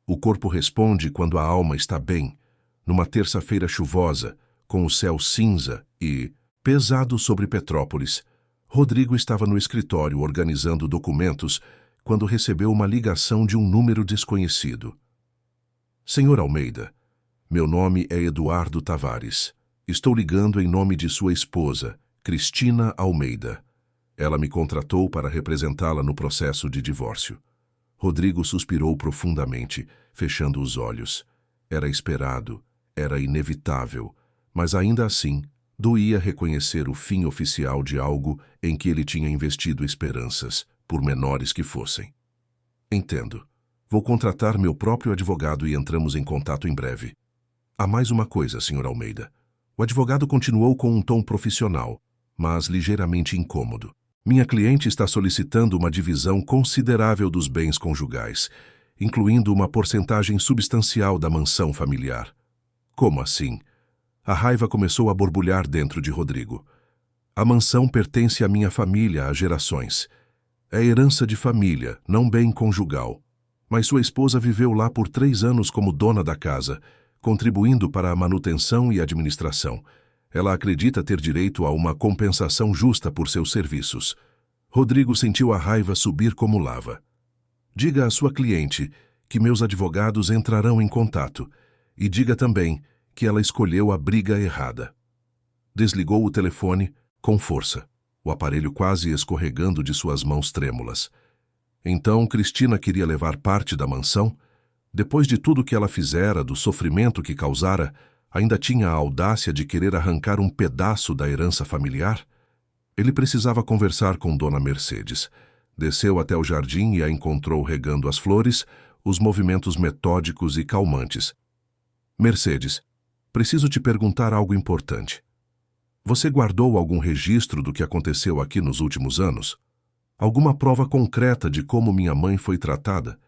O corpo responde quando a alma está bem. Numa terça-feira chuvosa, com o céu cinza e pesado sobre Petrópolis, Rodrigo estava no escritório organizando documentos quando recebeu uma ligação de um número desconhecido. Senhor Almeida, meu nome é Eduardo Tavares. Estou ligando em nome de sua esposa, Cristina Almeida. Ela me contratou para representá-la no processo de divórcio. Rodrigo suspirou profundamente, fechando os olhos. Era esperado, era inevitável, mas ainda assim, doía reconhecer o fim oficial de algo em que ele tinha investido esperanças, por menores que fossem. Entendo. Vou contratar meu próprio advogado e entramos em contato em breve. Há mais uma coisa, Sr. Almeida. O O advogado continuou com um tom profissional, mas ligeiramente incômodo. Minha cliente está solicitando uma divisão considerável dos bens conjugais, incluindo uma porcentagem substancial da mansão familiar. Como assim? A raiva começou a borbulhar dentro de Rodrigo. A mansão pertence à minha família há gerações. É herança de família, não bem conjugal. Mas sua esposa viveu lá por 3 anos como dona da casa, contribuindo para a manutenção e administração. Ela acredita ter direito a uma compensação justa por seus serviços. Rodrigo sentiu a raiva subir como lava. Diga à sua cliente que meus advogados entrarão em contato e diga também que ela escolheu a briga errada. Desligou o telefone com força, o aparelho quase escorregando de suas mãos trêmulas. Então Cristina queria levar parte da mansão? Depois de tudo que ela fizera, do sofrimento que causara, ainda tinha a audácia de querer arrancar um pedaço da herança familiar? Ele precisava conversar com Dona Mercedes. Desceu até o jardim e a encontrou regando as flores, os movimentos metódicos e calmantes. Mercedes, preciso te perguntar algo importante. Você guardou algum registro do que aconteceu aqui nos últimos anos? Alguma prova concreta de como minha mãe foi tratada?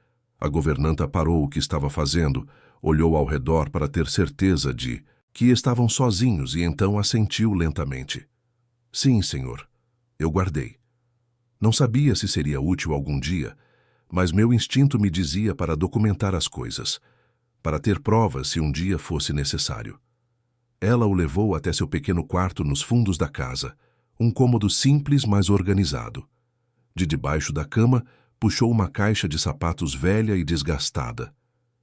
A governanta parou o que estava fazendo, olhou ao redor para ter certeza de que estavam sozinhos e então assentiu lentamente. Sim, senhor. Eu guardei. Não sabia se seria útil algum dia, mas meu instinto me dizia para documentar as coisas, para ter provas se um dia fosse necessário. Ela o levou até seu pequeno quarto nos fundos da casa, um cômodo simples, mas organizado. De debaixo da cama, puxou uma caixa de sapatos velha e desgastada.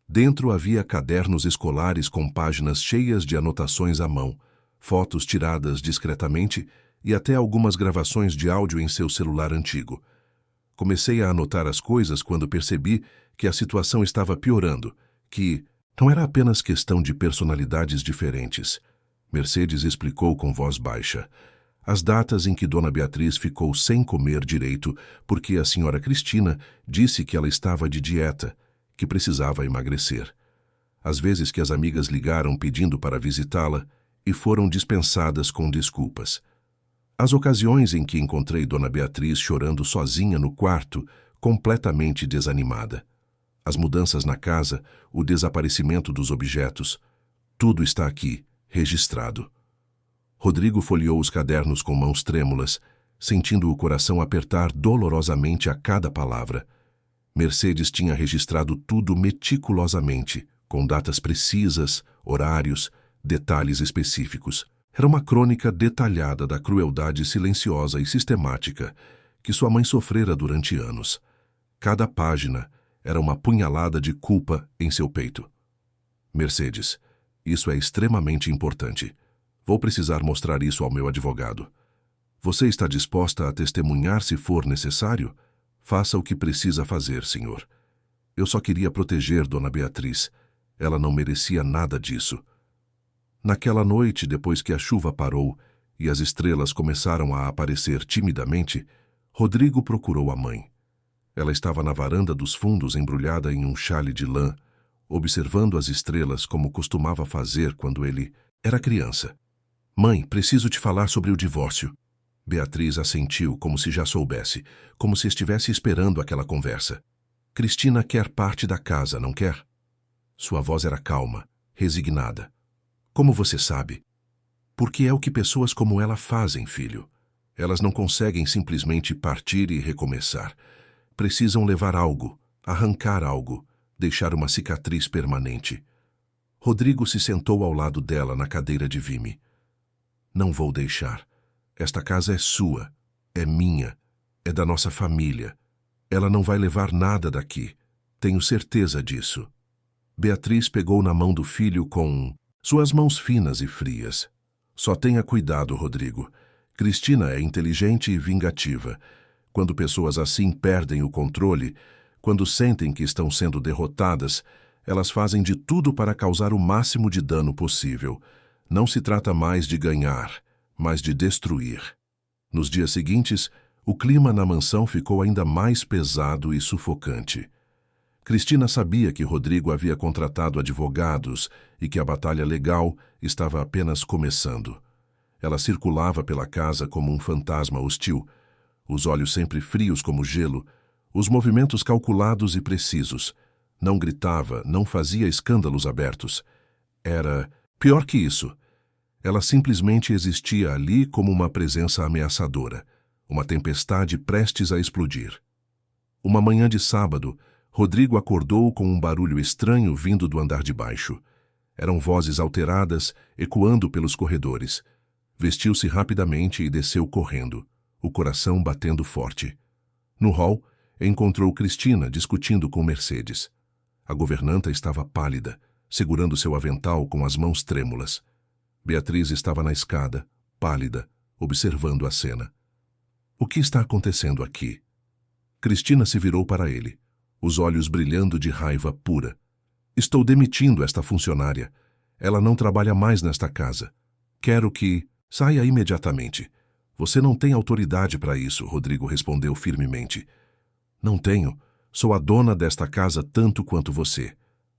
Dentro havia cadernos escolares com páginas cheias de anotações à mão, fotos tiradas discretamente e até algumas gravações de áudio em seu celular antigo. Comecei a anotar as coisas quando percebi que a situação estava piorando, que não era apenas questão de personalidades diferentes. Mercedes explicou com voz baixa. As datas em que Dona Beatriz ficou sem comer direito porque a senhora Cristina disse que ela estava de dieta, que precisava emagrecer. As vezes que as amigas ligaram pedindo para visitá-la e foram dispensadas com desculpas. As ocasiões em que encontrei Dona Beatriz chorando sozinha no quarto, completamente desanimada. As mudanças na casa, o desaparecimento dos objetos, tudo está aqui, registrado. Rodrigo folheou os cadernos com mãos trêmulas, sentindo o coração apertar dolorosamente a cada palavra. Mercedes tinha registrado tudo meticulosamente, com datas precisas, horários, detalhes específicos. Era uma crônica detalhada da crueldade silenciosa e sistemática que sua mãe sofrera durante anos. Cada página era uma punhalada de culpa em seu peito. Mercedes, isso é extremamente importante. Vou precisar mostrar isso ao meu advogado. Você está disposta a testemunhar se for necessário? Faça o que precisa fazer, senhor. Eu só queria proteger Dona Beatriz. Ela não merecia nada disso. Naquela noite, depois que a chuva parou e as estrelas começaram a aparecer timidamente, Rodrigo procurou a mãe. Ela estava na varanda dos fundos embrulhada em um xale de lã, observando as estrelas como costumava fazer quando ele era criança. Mãe, preciso te falar sobre o divórcio. Beatriz assentiu como se já soubesse, como se estivesse esperando aquela conversa. Cristina quer parte da casa, não quer? Sua voz era calma, resignada. Como você sabe? Porque é o que pessoas como ela fazem, filho. Elas não conseguem simplesmente partir e recomeçar. Precisam levar algo, arrancar algo, deixar uma cicatriz permanente. Rodrigo se sentou ao lado dela na cadeira de vime. Não vou deixar. Esta casa é sua, é minha, é da nossa família. Ela não vai levar nada daqui. Tenho certeza disso. Beatriz pegou na mão do filho com suas mãos finas e frias. Só tenha cuidado, Rodrigo. Cristina é inteligente e vingativa. Quando pessoas assim perdem o controle, quando sentem que estão sendo derrotadas, elas fazem de tudo para causar o máximo de dano possível. Não se trata mais de ganhar, mas de destruir. Nos dias seguintes, o clima na mansão ficou ainda mais pesado e sufocante. Cristina sabia que Rodrigo havia contratado advogados e que a batalha legal estava apenas começando. Ela circulava pela casa como um fantasma hostil, os olhos sempre frios como gelo, os movimentos calculados e precisos. Não gritava, não fazia escândalos abertos. Era pior que isso. Ela simplesmente existia ali como uma presença ameaçadora, uma tempestade prestes a explodir. Uma manhã de sábado, Rodrigo acordou com um barulho estranho vindo do andar de baixo. Eram vozes alteradas, ecoando pelos corredores. Vestiu-se rapidamente e desceu correndo, o coração batendo forte. No hall, encontrou Cristina discutindo com Mercedes. A governanta estava pálida, segurando seu avental com as mãos trêmulas. Beatriz estava na escada, pálida, observando a cena. O que está acontecendo aqui? Cristina se virou para ele, os olhos brilhando de raiva pura. Estou demitindo esta funcionária. Ela não trabalha mais nesta casa. Quero que saia imediatamente. Você não tem autoridade para isso, Rodrigo respondeu firmemente. Não tenho. Sou a dona desta casa tanto quanto você.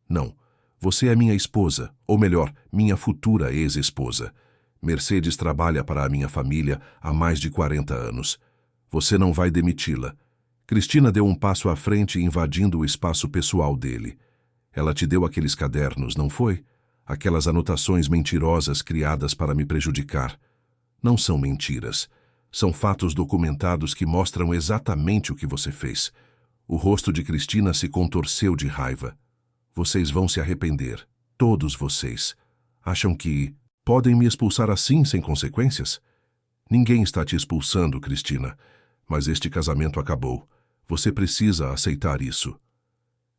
Não. Você é minha esposa, ou melhor, minha futura ex-esposa. Mercedes trabalha para a minha família há mais de 40 anos. Você não vai demiti-la. Cristina deu um passo à frente, invadindo o espaço pessoal dele. Ela te deu aqueles cadernos, não foi? Aquelas anotações mentirosas criadas para me prejudicar. Não são mentiras. São fatos documentados que mostram exatamente o que você fez. O rosto de Cristina se contorceu de raiva. Vocês vão se arrepender. Todos vocês. Acham que podem me expulsar assim, sem consequências? Ninguém está te expulsando, Cristina. Mas este casamento acabou. Você precisa aceitar isso.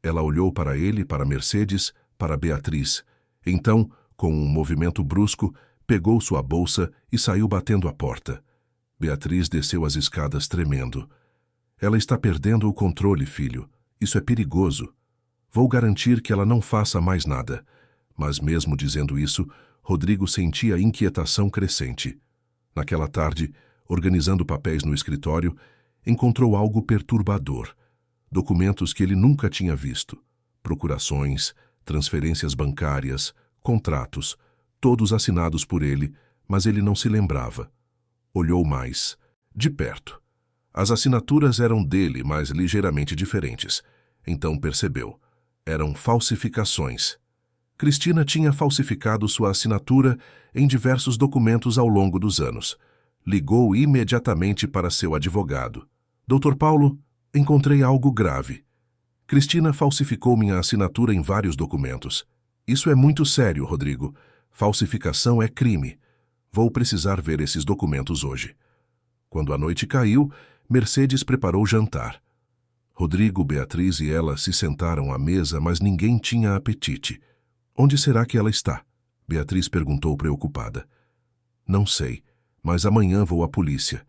Ela olhou para ele, para Mercedes, para Beatriz. Então, com um movimento brusco, pegou sua bolsa e saiu batendo a porta. Beatriz desceu as escadas tremendo. Ela está perdendo o controle, filho. Isso é perigoso. Vou garantir que ela não faça mais nada. Mas mesmo dizendo isso, Rodrigo sentia inquietação crescente. Naquela tarde, organizando papéis no escritório, encontrou algo perturbador. Documentos que ele nunca tinha visto. Procurações, transferências bancárias, contratos, todos assinados por ele, mas ele não se lembrava. Olhou mais, de perto. As assinaturas eram dele, mas ligeiramente diferentes. Então percebeu. Eram falsificações. Cristina tinha falsificado sua assinatura em diversos documentos ao longo dos anos. Ligou imediatamente para seu advogado. Dr. Paulo, encontrei algo grave. Cristina falsificou minha assinatura em vários documentos. Isso é muito sério, Rodrigo. Falsificação é crime. Vou precisar ver esses documentos hoje. Quando a noite caiu, Mercedes preparou jantar. Rodrigo, Beatriz e ela se sentaram à mesa, mas ninguém tinha apetite. Onde será que ela está? Beatriz perguntou preocupada. Não sei, mas amanhã vou à polícia.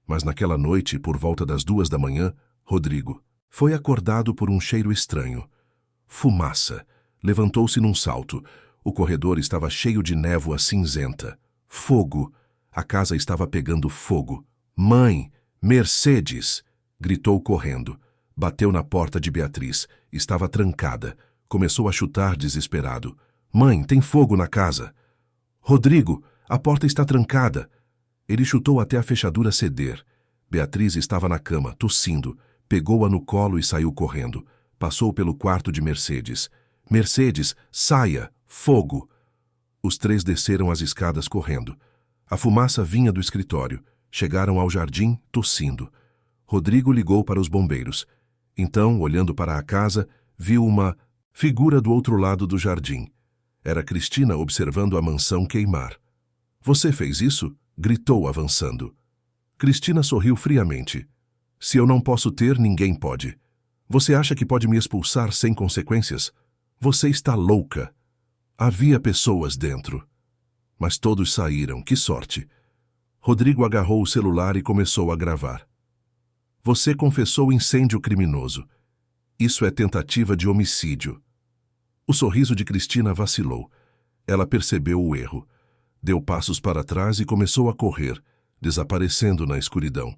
Mas naquela noite, por volta das 2 da manhã, Rodrigo foi acordado por um cheiro estranho. Fumaça. Levantou-se num salto. O corredor estava cheio de névoa cinzenta. Fogo. A casa estava pegando fogo. Mãe! Mercedes! Gritou correndo. Bateu na porta de Beatriz. Estava trancada. Começou a chutar desesperado. Mãe, tem fogo na casa. Rodrigo, a porta está trancada. Ele chutou até a fechadura ceder. Beatriz estava na cama, tossindo. Pegou-a no colo e saiu correndo. Passou pelo quarto de Mercedes. Mercedes, saia! Fogo! Os três desceram as escadas correndo. A fumaça vinha do escritório. Chegaram ao jardim, tossindo. Rodrigo ligou para os bombeiros. Então, olhando para a casa, viu uma figura do outro lado do jardim. Era Cristina observando a mansão queimar. Você fez isso? Gritou avançando. Cristina sorriu friamente. Se eu não posso ter, ninguém pode. Você acha que pode me expulsar sem consequências? Você está louca. Havia pessoas dentro. Mas todos saíram, que sorte. Rodrigo agarrou o celular e começou a gravar. Você confessou incêndio criminoso. Isso é tentativa de homicídio. O sorriso de Cristina vacilou. Ela percebeu o erro. Deu passos para trás e começou a correr, desaparecendo na escuridão.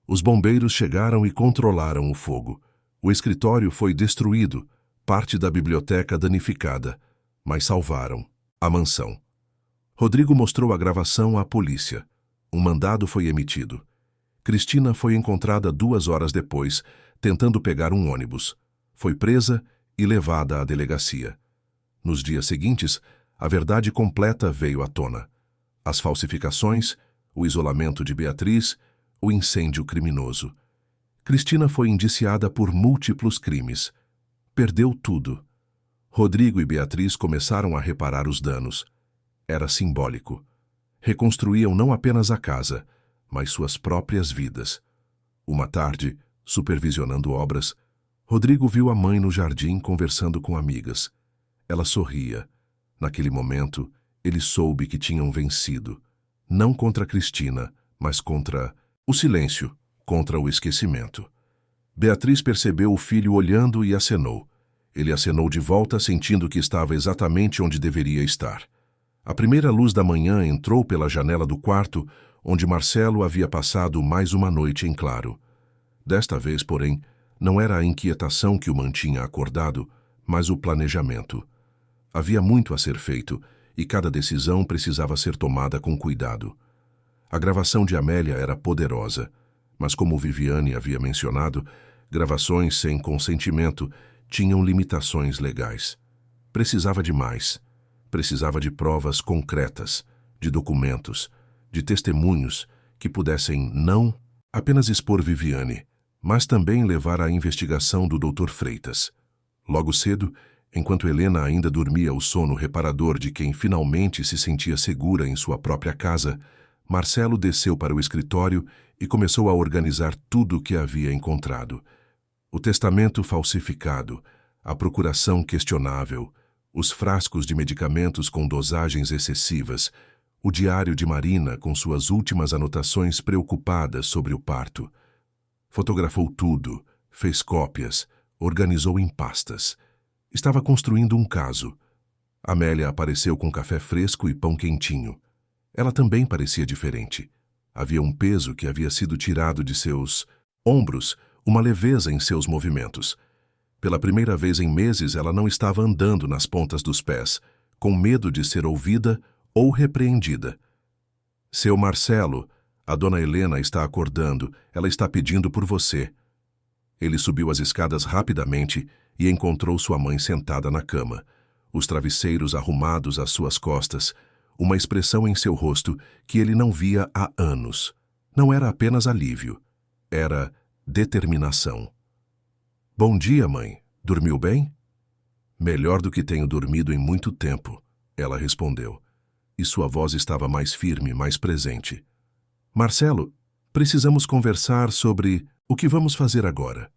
Os bombeiros chegaram e controlaram o fogo. O escritório foi destruído, parte da biblioteca danificada, mas salvaram a mansão. Rodrigo mostrou a gravação à polícia. Um mandado foi emitido. Cristina foi encontrada 2 horas depois, tentando pegar um ônibus. Foi presa e levada à delegacia. Nos dias seguintes, a verdade completa veio à tona. As falsificações, o isolamento de Beatriz, o incêndio criminoso. Cristina foi indiciada por múltiplos crimes. Perdeu tudo. Rodrigo e Beatriz começaram a reparar os danos. Era simbólico. Reconstruíam não apenas a casa, mas suas próprias vidas. Uma tarde, supervisionando obras, Rodrigo viu a mãe no jardim conversando com amigas. Ela sorria. Naquele momento, ele soube que tinham vencido. Não contra Cristina, mas contra o silêncio, contra o esquecimento. Beatriz percebeu o filho olhando e acenou. Ele acenou de volta, sentindo que estava exatamente onde deveria estar. A primeira luz da manhã entrou pela janela do quarto, onde Marcelo havia passado mais uma noite em claro. Desta vez, porém, não era a inquietação que o mantinha acordado, mas o planejamento. Havia muito a ser feito, e cada decisão precisava ser tomada com cuidado. A gravação de Amélia era poderosa, mas como Viviane havia mencionado, gravações sem consentimento tinham limitações legais. Precisava de mais. Precisava de provas concretas, de documentos, de testemunhos que pudessem não apenas expor Viviane, mas também levar à investigação do Dr. Freitas. Logo cedo, enquanto Helena ainda dormia o sono reparador de quem finalmente se sentia segura em sua própria casa, Marcelo desceu para o escritório e começou a organizar tudo o que havia encontrado. O testamento falsificado, a procuração questionável, os frascos de medicamentos com dosagens excessivas, o diário de Marina com suas últimas anotações preocupadas sobre o parto. Fotografou tudo, fez cópias, organizou em pastas. Estava construindo um caso. Amélia apareceu com café fresco e pão quentinho. Ela também parecia diferente. Havia um peso que havia sido tirado de seus ombros, uma leveza em seus movimentos. Pela primeira vez em meses, ela não estava andando nas pontas dos pés, com medo de ser ouvida ou repreendida. Seu Marcelo, a dona Helena está acordando, ela está pedindo por você. Ele subiu as escadas rapidamente e encontrou sua mãe sentada na cama, os travesseiros arrumados às suas costas, uma expressão em seu rosto que ele não via há anos. Não era apenas alívio, era determinação. Bom dia, mãe. Dormiu bem? Melhor do que tenho dormido em muito tempo, ela respondeu. E sua voz estava mais firme, mais presente. Marcelo, precisamos conversar sobre o que vamos fazer agora.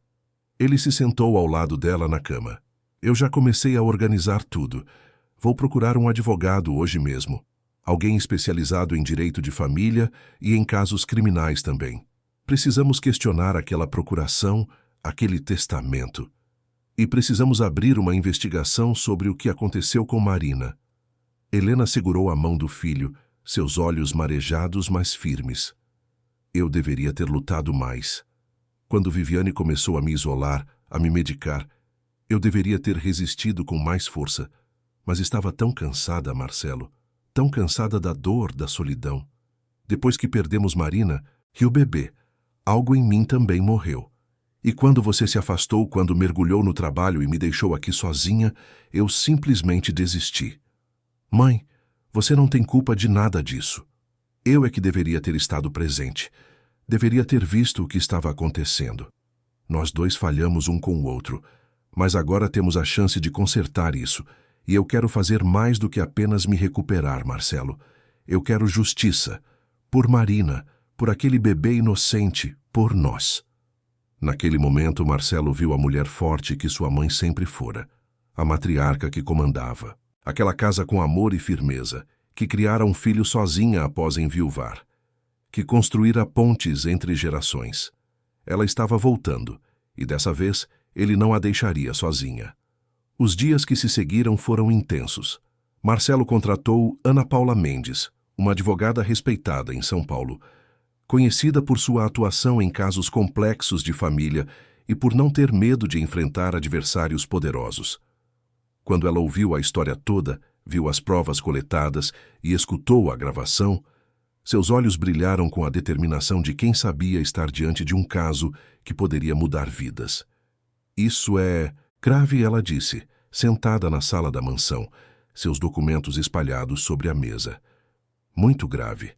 Ele se sentou ao lado dela na cama. Eu já comecei a organizar tudo. Vou procurar um advogado hoje mesmo. Alguém especializado em direito de família e em casos criminais também. Precisamos questionar aquela procuração, aquele testamento. E precisamos abrir uma investigação sobre o que aconteceu com Marina. Helena segurou a mão do filho, seus olhos marejados, mas firmes. Eu deveria ter lutado mais. Quando Viviane começou a me isolar, a me medicar, eu deveria ter resistido com mais força. Mas estava tão cansada, Marcelo, tão cansada da dor, da solidão. Depois que perdemos Marina e o bebê, algo em mim também morreu. E quando você se afastou, quando mergulhou no trabalho e me deixou aqui sozinha, eu simplesmente desisti. Mãe, você não tem culpa de nada disso. Eu é que deveria ter estado presente. Deveria ter visto o que estava acontecendo. Nós dois falhamos um com o outro, mas agora temos a chance de consertar isso. E eu quero fazer mais do que apenas me recuperar, Marcelo. Eu quero justiça. Por Marina, por aquele bebê inocente, por nós. Naquele momento, Marcelo viu a mulher forte que sua mãe sempre fora. A matriarca que comandava. Aquela casa com amor e firmeza, que criara um filho sozinha após enviuvar. Que construíra pontes entre gerações. Ela estava voltando, e dessa vez ele não a deixaria sozinha. Os dias que se seguiram foram intensos. Marcelo contratou Ana Paula Mendes, uma advogada respeitada em São Paulo, conhecida por sua atuação em casos complexos de família e por não ter medo de enfrentar adversários poderosos. Quando ela ouviu a história toda, viu as provas coletadas e escutou a gravação, seus olhos brilharam com a determinação de quem sabia estar diante de um caso que poderia mudar vidas. Isso é grave, ela disse, sentada na sala da mansão, seus documentos espalhados sobre a mesa. Muito grave.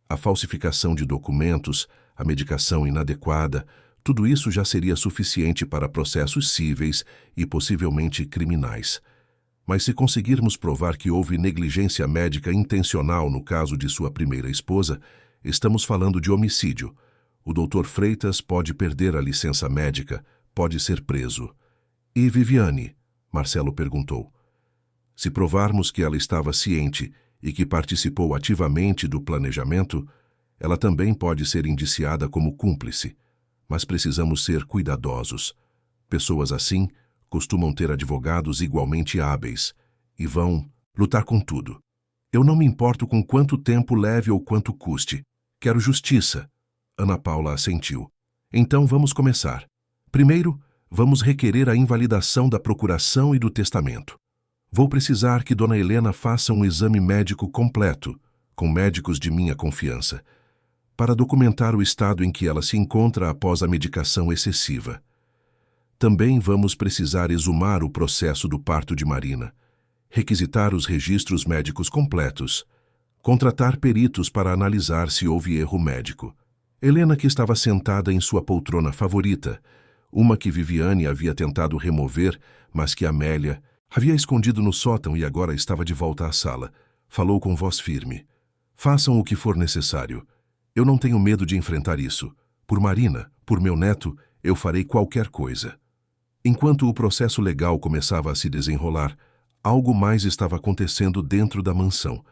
A falsificação de documentos, a medicação inadequada, tudo isso já seria suficiente para processos cíveis e possivelmente criminais. Mas se conseguirmos provar que houve negligência médica intencional no caso de sua primeira esposa, estamos falando de homicídio. O Dr. Freitas pode perder a licença médica, pode ser preso. E Viviane? Marcelo perguntou. Se provarmos que ela estava ciente e que participou ativamente do planejamento, ela também pode ser indiciada como cúmplice. Mas precisamos ser cuidadosos. Pessoas assim costumam ter advogados igualmente hábeis e vão lutar com tudo. Eu não me importo com quanto tempo leve ou quanto custe. Quero justiça. Ana Paula assentiu. Então vamos começar. Primeiro, vamos requerer a invalidação da procuração e do testamento. Vou precisar que Dona Helena faça um exame médico completo, com médicos de minha confiança, para documentar o estado em que ela se encontra após a medicação excessiva. Também vamos precisar exumar o processo do parto de Marina, requisitar os registros médicos completos, contratar peritos para analisar se houve erro médico. Helena, que estava sentada em sua poltrona favorita, uma que Viviane havia tentado remover, mas que Amélia havia escondido no sótão e agora estava de volta à sala, falou com voz firme. Façam o que for necessário. Eu não tenho medo de enfrentar isso. Por Marina, por meu neto, eu farei qualquer coisa. Enquanto o processo legal começava a se desenrolar, algo mais estava acontecendo dentro da mansão.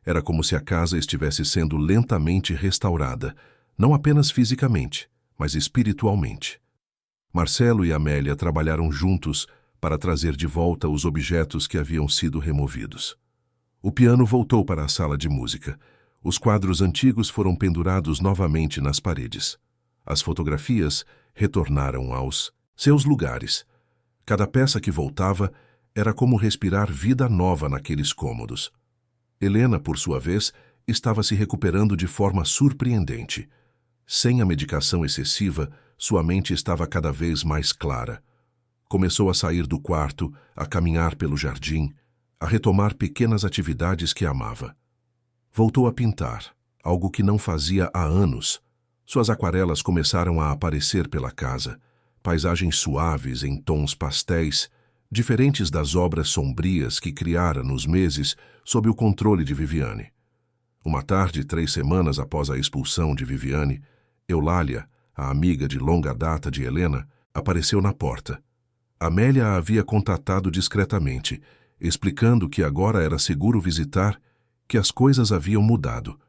Era como se a casa estivesse sendo lentamente restaurada, não apenas fisicamente, mas espiritualmente. Marcelo e Amélia trabalharam juntos para trazer de volta os objetos que haviam sido removidos. O piano voltou para a sala de música. Os quadros antigos foram pendurados novamente nas paredes. As fotografias retornaram aos seus lugares. Cada peça que voltava era como respirar vida nova naqueles cômodos. Helena, por sua vez, estava se recuperando de forma surpreendente. Sem a medicação excessiva, sua mente estava cada vez mais clara. Começou a sair do quarto, a caminhar pelo jardim, a retomar pequenas atividades que amava. Voltou a pintar, algo que não fazia há anos. Suas aquarelas começaram a aparecer pela casa, paisagens suaves em tons pastéis, diferentes das obras sombrias que criara nos meses sob o controle de Viviane. Uma tarde, 3 semanas após a expulsão de Viviane, Eulália, a amiga de longa data de Helena, apareceu na porta. Amélia a havia contatado discretamente, explicando que agora era seguro visitar, que as coisas haviam mudado.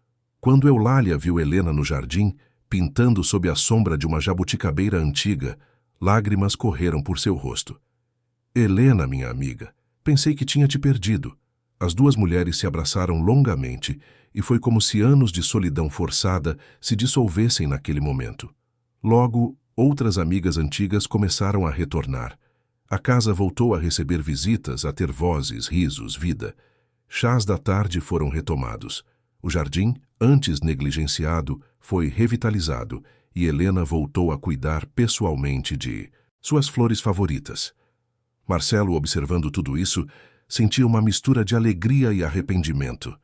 Quando Eulália viu Helena no jardim, pintando sob a sombra de uma jabuticabeira antiga, lágrimas correram por seu rosto. Helena, minha amiga, pensei que tinha te perdido. As duas mulheres se abraçaram longamente e foi como se anos de solidão forçada se dissolvessem naquele momento. Logo, outras amigas antigas começaram a retornar. A casa voltou a receber visitas, a ter vozes, risos, vida. Chás da tarde foram retomados. O jardim, antes negligenciado, foi revitalizado e Helena voltou a cuidar pessoalmente de suas flores favoritas. Marcelo, observando tudo isso, sentia uma mistura de alegria e arrependimento.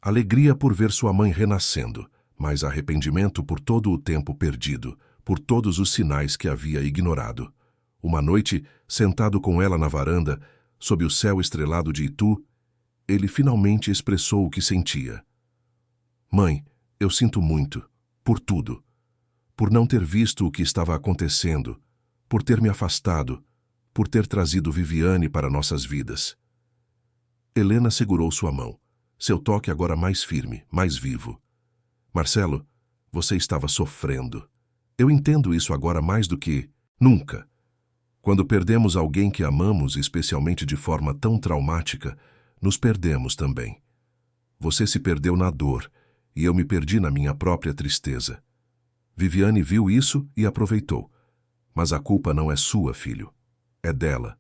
Alegria por ver sua mãe renascendo, mas arrependimento por todo o tempo perdido, por todos os sinais que havia ignorado. Uma noite, sentado com ela na varanda, sob o céu estrelado de Itu, ele finalmente expressou o que sentia. Mãe, eu sinto muito, por tudo. Por não ter visto o que estava acontecendo, por ter me afastado, por ter trazido Viviane para nossas vidas. Helena segurou sua mão, seu toque agora mais firme, mais vivo. Marcelo, você estava sofrendo. Eu entendo isso agora mais do que nunca. Quando perdemos alguém que amamos, especialmente de forma tão traumática, nos perdemos também. Você se perdeu na dor, e eu me perdi na minha própria tristeza. Viviane viu isso e aproveitou. Mas a culpa não é sua, filho. É dela.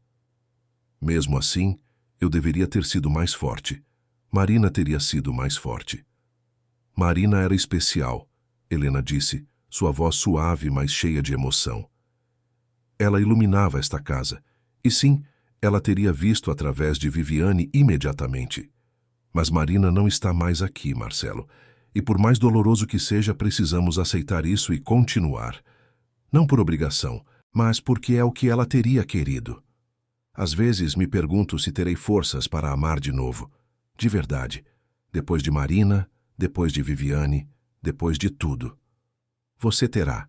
Mesmo assim, eu deveria ter sido mais forte. Marina teria sido mais forte. Marina era especial, Helena disse, sua voz suave, mas cheia de emoção. Ela iluminava esta casa. E sim, ela teria visto através de Viviane imediatamente. Mas Marina não está mais aqui, Marcelo. E por mais doloroso que seja, precisamos aceitar isso e continuar. Não por obrigação, mas porque é o que ela teria querido. Às vezes me pergunto se terei forças para amar de novo. De verdade. Depois de Marina, depois de Viviane, depois de tudo. Você terá.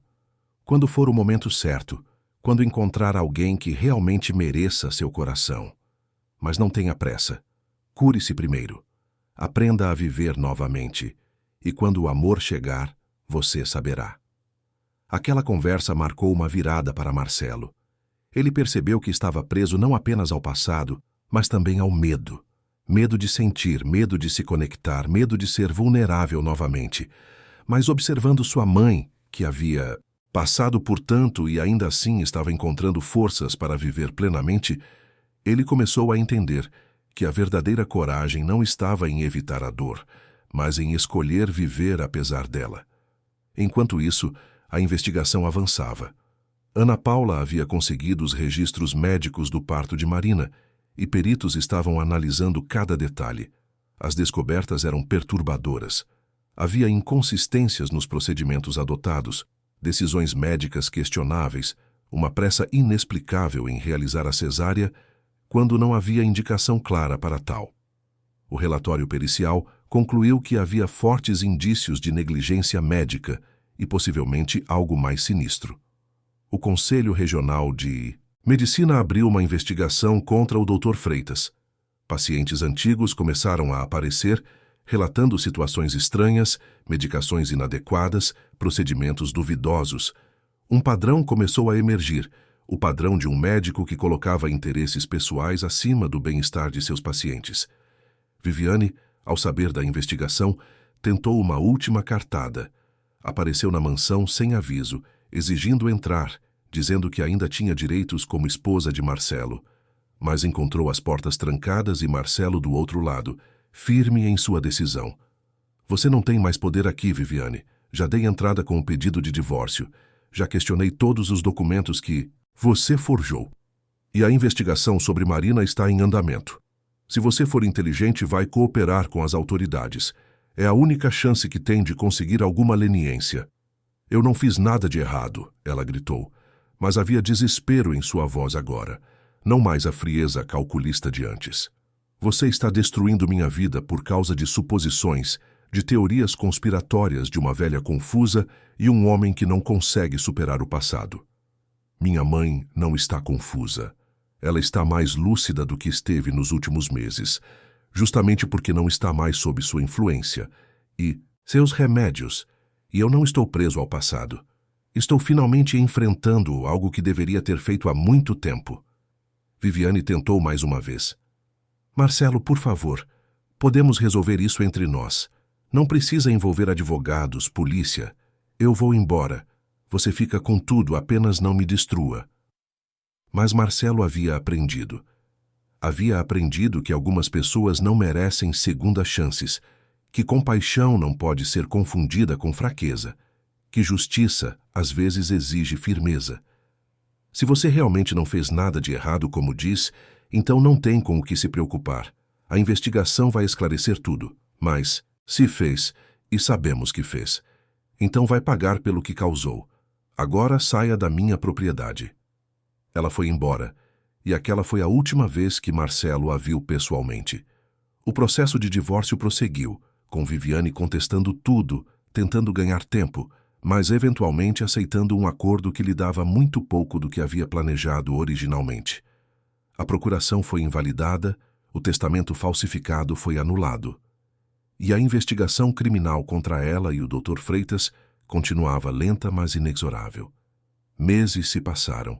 Quando for o momento certo, quando encontrar alguém que realmente mereça seu coração. Mas não tenha pressa. Cure-se primeiro. Aprenda a viver novamente. E quando o amor chegar, você saberá. Aquela conversa marcou uma virada para Marcelo. Ele percebeu que estava preso não apenas ao passado, mas também ao medo. Medo de sentir, medo de se conectar, medo de ser vulnerável novamente. Mas observando sua mãe, que havia passado por tanto e ainda assim estava encontrando forças para viver plenamente, ele começou a entender que a verdadeira coragem não estava em evitar a dor, mas em escolher viver apesar dela. Enquanto isso, a investigação avançava. Ana Paula havia conseguido os registros médicos do parto de Marina e peritos estavam analisando cada detalhe. As descobertas eram perturbadoras. Havia inconsistências nos procedimentos adotados, decisões médicas questionáveis, uma pressa inexplicável em realizar a cesárea quando não havia indicação clara para tal. O relatório pericial concluiu que havia fortes indícios de negligência médica e possivelmente algo mais sinistro. O Conselho Regional de Medicina abriu uma investigação contra o Dr. Freitas. Pacientes antigos começaram a aparecer, relatando situações estranhas, medicações inadequadas, procedimentos duvidosos. Um padrão começou a emergir, o padrão de um médico que colocava interesses pessoais acima do bem-estar de seus pacientes. Viviane, ao saber da investigação, tentou uma última cartada. Apareceu na mansão sem aviso, exigindo entrar, dizendo que ainda tinha direitos como esposa de Marcelo. Mas encontrou as portas trancadas e Marcelo do outro lado, firme em sua decisão. Você não tem mais poder aqui, Viviane. Já dei entrada com o pedido de divórcio. Já questionei todos os documentos que você forjou. E a investigação sobre Marina está em andamento. Se você for inteligente, vai cooperar com as autoridades. É a única chance que tem de conseguir alguma leniência. Eu não fiz nada de errado, ela gritou. Mas havia desespero em sua voz agora. Não mais a frieza calculista de antes. Você está destruindo minha vida por causa de suposições, de teorias conspiratórias de uma velha confusa e um homem que não consegue superar o passado. Minha mãe não está confusa. Ela está mais lúcida do que esteve nos últimos meses, justamente porque não está mais sob sua influência. E seus remédios. E eu não estou preso ao passado. Estou finalmente enfrentando algo que deveria ter feito há muito tempo. Viviane tentou mais uma vez. Marcelo, por favor, podemos resolver isso entre nós. Não precisa envolver advogados, polícia. Eu vou embora. Você fica com tudo, apenas não me destrua. Mas Marcelo havia aprendido. Havia aprendido que algumas pessoas não merecem segundas chances, que compaixão não pode ser confundida com fraqueza, que justiça, às vezes, exige firmeza. Se você realmente não fez nada de errado, como diz, então não tem com o que se preocupar. A investigação vai esclarecer tudo. Mas, se fez, e sabemos que fez, então vai pagar pelo que causou. Agora saia da minha propriedade. Ela foi embora, e aquela foi a última vez que Marcelo a viu pessoalmente. O processo de divórcio prosseguiu, com Viviane contestando tudo, tentando ganhar tempo, mas eventualmente aceitando um acordo que lhe dava muito pouco do que havia planejado originalmente. A procuração foi invalidada, o testamento falsificado foi anulado. E a investigação criminal contra ela e o Dr. Freitas continuava lenta, mas inexorável. Meses se passaram.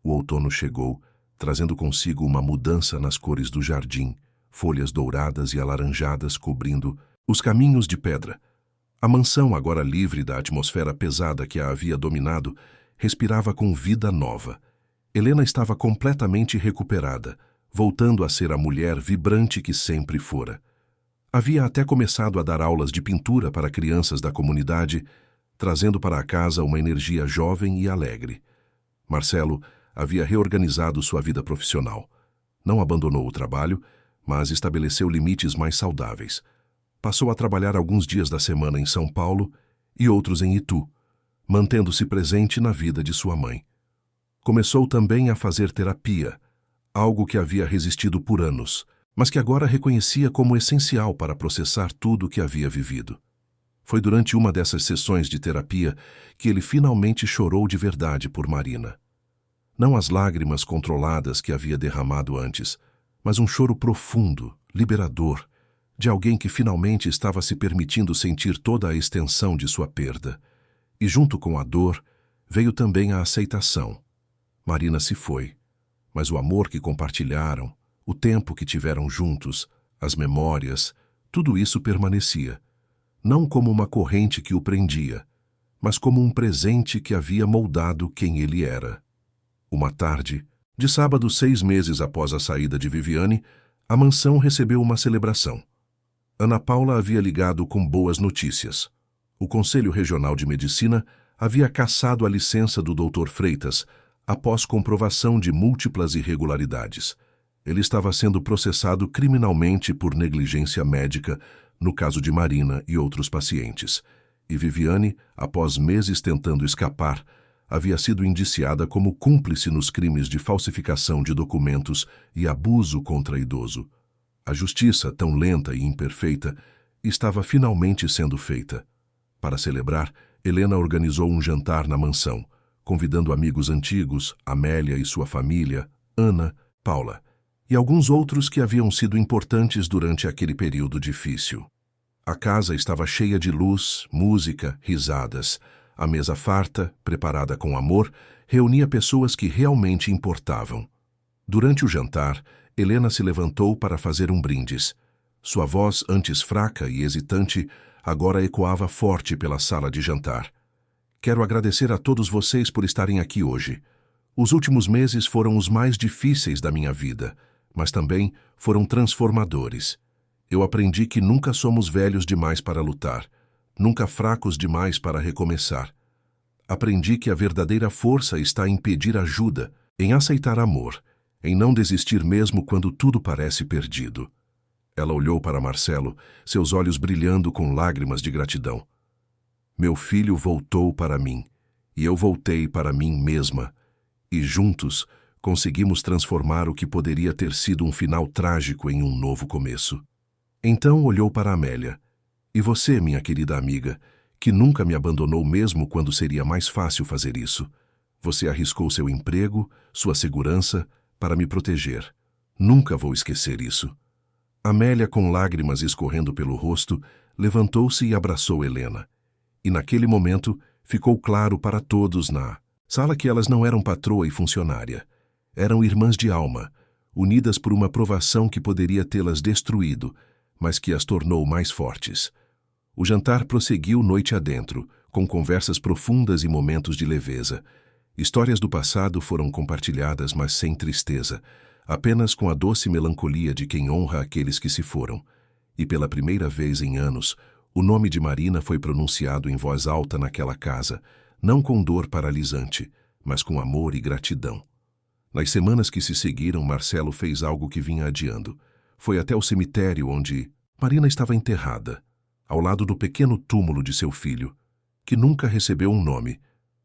O outono chegou, trazendo consigo uma mudança nas cores do jardim, folhas douradas e alaranjadas cobrindo os caminhos de pedra. A mansão, agora livre da atmosfera pesada que a havia dominado, respirava com vida nova. Helena estava completamente recuperada, voltando a ser a mulher vibrante que sempre fora. Havia até começado a dar aulas de pintura para crianças da comunidade, trazendo para a casa uma energia jovem e alegre. Marcelo havia reorganizado sua vida profissional. Não abandonou o trabalho, mas estabeleceu limites mais saudáveis. Passou a trabalhar alguns dias da semana em São Paulo e outros em Itu, mantendo-se presente na vida de sua mãe. Começou também a fazer terapia, algo que havia resistido por anos, mas que agora reconhecia como essencial para processar tudo o que havia vivido. Foi durante uma dessas sessões de terapia que ele finalmente chorou de verdade por Marina. Não as lágrimas controladas que havia derramado antes, mas um choro profundo, liberador, de alguém que finalmente estava se permitindo sentir toda a extensão de sua perda. E junto com a dor, veio também a aceitação. Marina se foi, mas o amor que compartilharam, o tempo que tiveram juntos, as memórias, tudo isso permanecia. Não como uma corrente que o prendia, mas como um presente que havia moldado quem ele era. Uma tarde, de sábado 6 meses após a saída de Viviane, a mansão recebeu uma celebração. Ana Paula havia ligado com boas notícias. O Conselho Regional de Medicina havia cassado a licença do Dr. Freitas após comprovação de múltiplas irregularidades. Ele estava sendo processado criminalmente por negligência médica no caso de Marina e outros pacientes. E Viviane, após meses tentando escapar, havia sido indiciada como cúmplice nos crimes de falsificação de documentos e abuso contra idoso. A justiça, tão lenta e imperfeita, estava finalmente sendo feita. Para celebrar, Helena organizou um jantar na mansão, convidando amigos antigos, Amélia e sua família, Ana, Paula, e alguns outros que haviam sido importantes durante aquele período difícil. A casa estava cheia de luz, música, risadas. A mesa farta, preparada com amor, reunia pessoas que realmente importavam. Durante o jantar, Helena se levantou para fazer um brindis. Sua voz, antes fraca e hesitante, agora ecoava forte pela sala de jantar. Quero agradecer a todos vocês por estarem aqui hoje. Os últimos meses foram os mais difíceis da minha vida, mas também foram transformadores. Eu aprendi que nunca somos velhos demais para lutar, nunca fracos demais para recomeçar. Aprendi que a verdadeira força está em pedir ajuda, em aceitar amor, em não desistir mesmo quando tudo parece perdido. Ela olhou para Marcelo, seus olhos brilhando com lágrimas de gratidão. Meu filho voltou para mim, e eu voltei para mim mesma, e juntos conseguimos transformar o que poderia ter sido um final trágico em um novo começo. Então olhou para Amélia. E você, minha querida amiga, que nunca me abandonou mesmo quando seria mais fácil fazer isso. Você arriscou seu emprego, sua segurança, para me proteger. Nunca vou esquecer isso. Amélia, com lágrimas escorrendo pelo rosto, levantou-se e abraçou Helena. E naquele momento ficou claro para todos na sala que elas não eram patroa e funcionária. Eram irmãs de alma, unidas por uma provação que poderia tê-las destruído, mas que as tornou mais fortes. O jantar prosseguiu noite adentro, com conversas profundas e momentos de leveza. Histórias do passado foram compartilhadas, mas sem tristeza, apenas com a doce melancolia de quem honra aqueles que se foram. E pela primeira vez em anos, o nome de Marina foi pronunciado em voz alta naquela casa, não com dor paralisante, mas com amor e gratidão. Nas semanas que se seguiram, Marcelo fez algo que vinha adiando. Foi até o cemitério onde Marina estava enterrada, ao lado do pequeno túmulo de seu filho, que nunca recebeu um nome,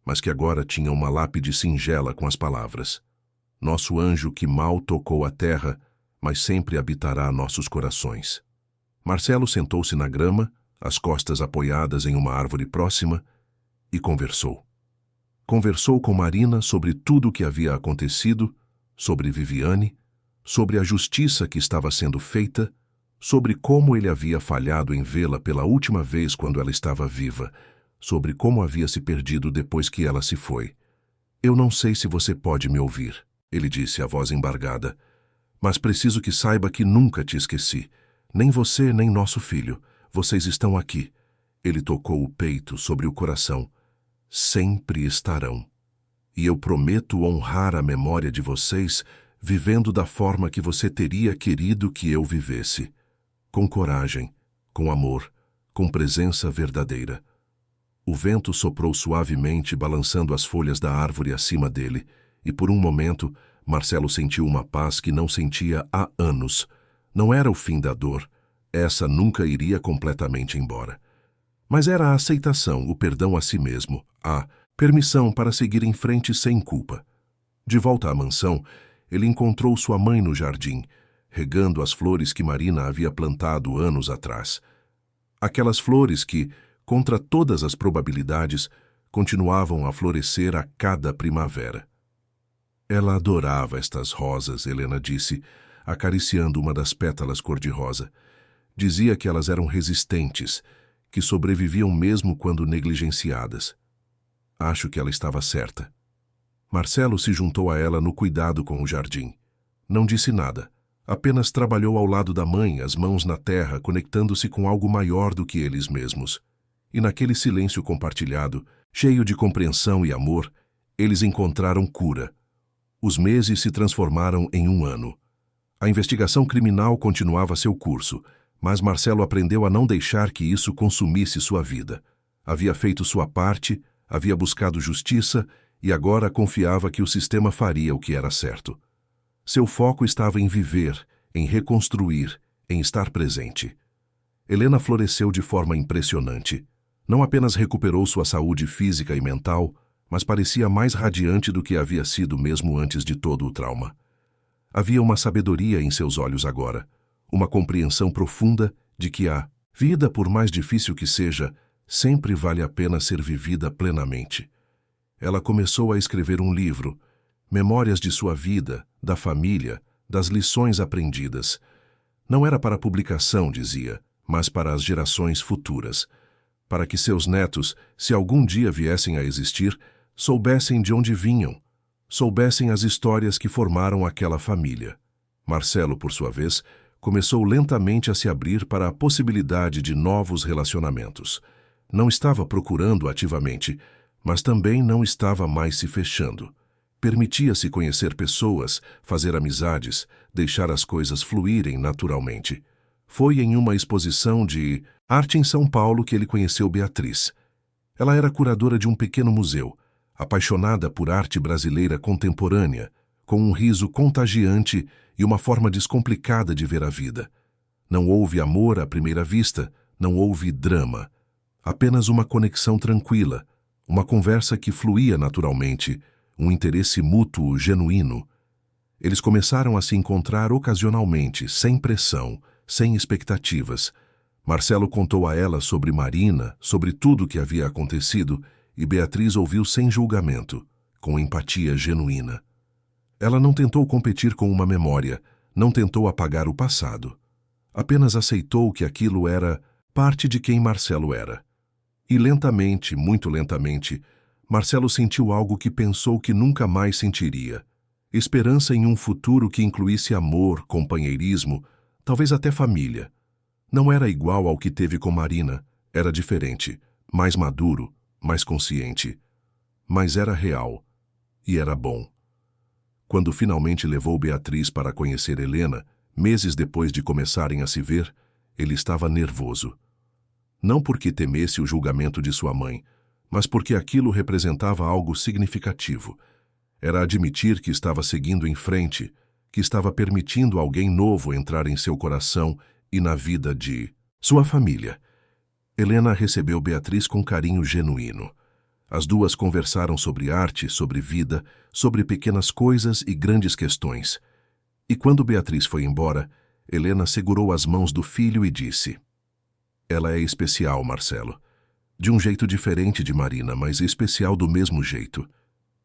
mas que agora tinha uma lápide singela com as palavras: Nosso anjo que mal tocou a terra, mas sempre habitará nossos corações. Marcelo sentou-se na grama, as costas apoiadas em uma árvore próxima, e conversou. Conversou com Marina sobre tudo o que havia acontecido, sobre Viviane, sobre a justiça que estava sendo feita, sobre como ele havia falhado em vê-la pela última vez quando ela estava viva, sobre como havia se perdido depois que ela se foi. Eu não sei se você pode me ouvir, ele disse, a voz embargada, mas preciso que saiba que nunca te esqueci. Nem você, nem nosso filho. Vocês estão aqui. Ele tocou o peito sobre o coração. Sempre estarão. E eu prometo honrar a memória de vocês, vivendo da forma que você teria querido que eu vivesse. Com coragem, com amor, com presença verdadeira. O vento soprou suavemente, balançando as folhas da árvore acima dele, e por um momento, Marcelo sentiu uma paz que não sentia há anos. Não era o fim da dor. Essa nunca iria completamente embora. Mas era a aceitação, o perdão a si mesmo, a permissão para seguir em frente sem culpa. De volta à mansão, ele encontrou sua mãe no jardim, regando as flores que Marina havia plantado anos atrás. Aquelas flores que, contra todas as probabilidades, continuavam a florescer a cada primavera. Ela adorava estas rosas, Helena disse, acariciando uma das pétalas cor-de-rosa. Dizia que elas eram resistentes, que sobreviviam mesmo quando negligenciadas. Acho que ela estava certa. Marcelo se juntou a ela no cuidado com o jardim. Não disse nada. Apenas trabalhou ao lado da mãe, as mãos na terra, conectando-se com algo maior do que eles mesmos. E naquele silêncio compartilhado, cheio de compreensão e amor, eles encontraram cura. Os meses se transformaram em um ano. A investigação criminal continuava seu curso, mas Marcelo aprendeu a não deixar que isso consumisse sua vida. Havia feito sua parte, havia buscado justiça e agora confiava que o sistema faria o que era certo. Seu foco estava em viver, em reconstruir, em estar presente. Helena floresceu de forma impressionante. Não apenas recuperou sua saúde física e mental, mas parecia mais radiante do que havia sido mesmo antes de todo o trauma. Havia uma sabedoria em seus olhos agora, uma compreensão profunda de que a vida, por mais difícil que seja, sempre vale a pena ser vivida plenamente. Ela começou a escrever um livro, memórias de sua vida, da família, das lições aprendidas. Não era para publicação, dizia, mas para as gerações futuras, para que seus netos, se algum dia viessem a existir, soubessem de onde vinham, soubessem as histórias que formaram aquela família. Marcelo, por sua vez, começou lentamente a se abrir para a possibilidade de novos relacionamentos. Não estava procurando ativamente, mas também não estava mais se fechando. Permitia-se conhecer pessoas, fazer amizades, deixar as coisas fluírem naturalmente. Foi em uma exposição de arte em São Paulo que ele conheceu Beatriz. Ela era curadora de um pequeno museu, apaixonada por arte brasileira contemporânea, com um riso contagiante e uma forma descomplicada de ver a vida. Não houve amor à primeira vista, não houve drama. Apenas uma conexão tranquila, uma conversa que fluía naturalmente, um interesse mútuo genuíno. Eles começaram a se encontrar ocasionalmente, sem pressão, sem expectativas. Marcelo contou a ela sobre Marina, sobre tudo o que havia acontecido, e Beatriz ouviu sem julgamento, com empatia genuína. Ela não tentou competir com uma memória, não tentou apagar o passado. Apenas aceitou que aquilo era parte de quem Marcelo era. E lentamente, muito lentamente, Marcelo sentiu algo que pensou que nunca mais sentiria. Esperança em um futuro que incluísse amor, companheirismo, talvez até família. Não era igual ao que teve com Marina, era diferente, mais maduro, mais consciente. Mas era real, e era bom. Quando finalmente levou Beatriz para conhecer Helena, meses depois de começarem a se ver, ele estava nervoso. Não porque temesse o julgamento de sua mãe, mas porque aquilo representava algo significativo. Era admitir que estava seguindo em frente, que estava permitindo alguém novo entrar em seu coração e na vida de sua família. Helena recebeu Beatriz com carinho genuíno. As duas conversaram sobre arte, sobre vida, sobre pequenas coisas e grandes questões. E quando Beatriz foi embora, Helena segurou as mãos do filho e disse: "Ela é especial, Marcelo. De um jeito diferente de Marina, mas especial do mesmo jeito.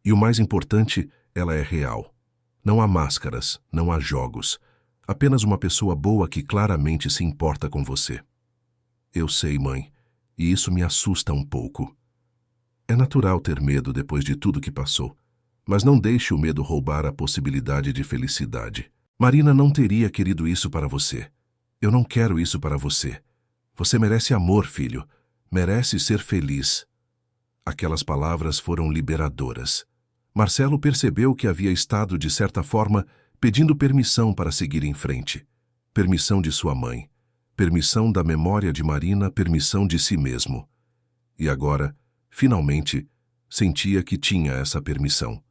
E o mais importante, ela é real. Não há máscaras, não há jogos. Apenas uma pessoa boa que claramente se importa com você." "Eu sei, mãe, e isso me assusta um pouco." É natural ter medo depois de tudo que passou, mas não deixe o medo roubar a possibilidade de felicidade. Marina não teria querido isso para você. Eu não quero isso para você. Você merece amor, filho. Merece ser feliz. Aquelas palavras foram liberadoras. Marcelo percebeu que havia estado, de certa forma, pedindo permissão para seguir em frente. Permissão de sua mãe, permissão da memória de Marina, permissão de si mesmo. E agora, finalmente, sentia que tinha essa permissão.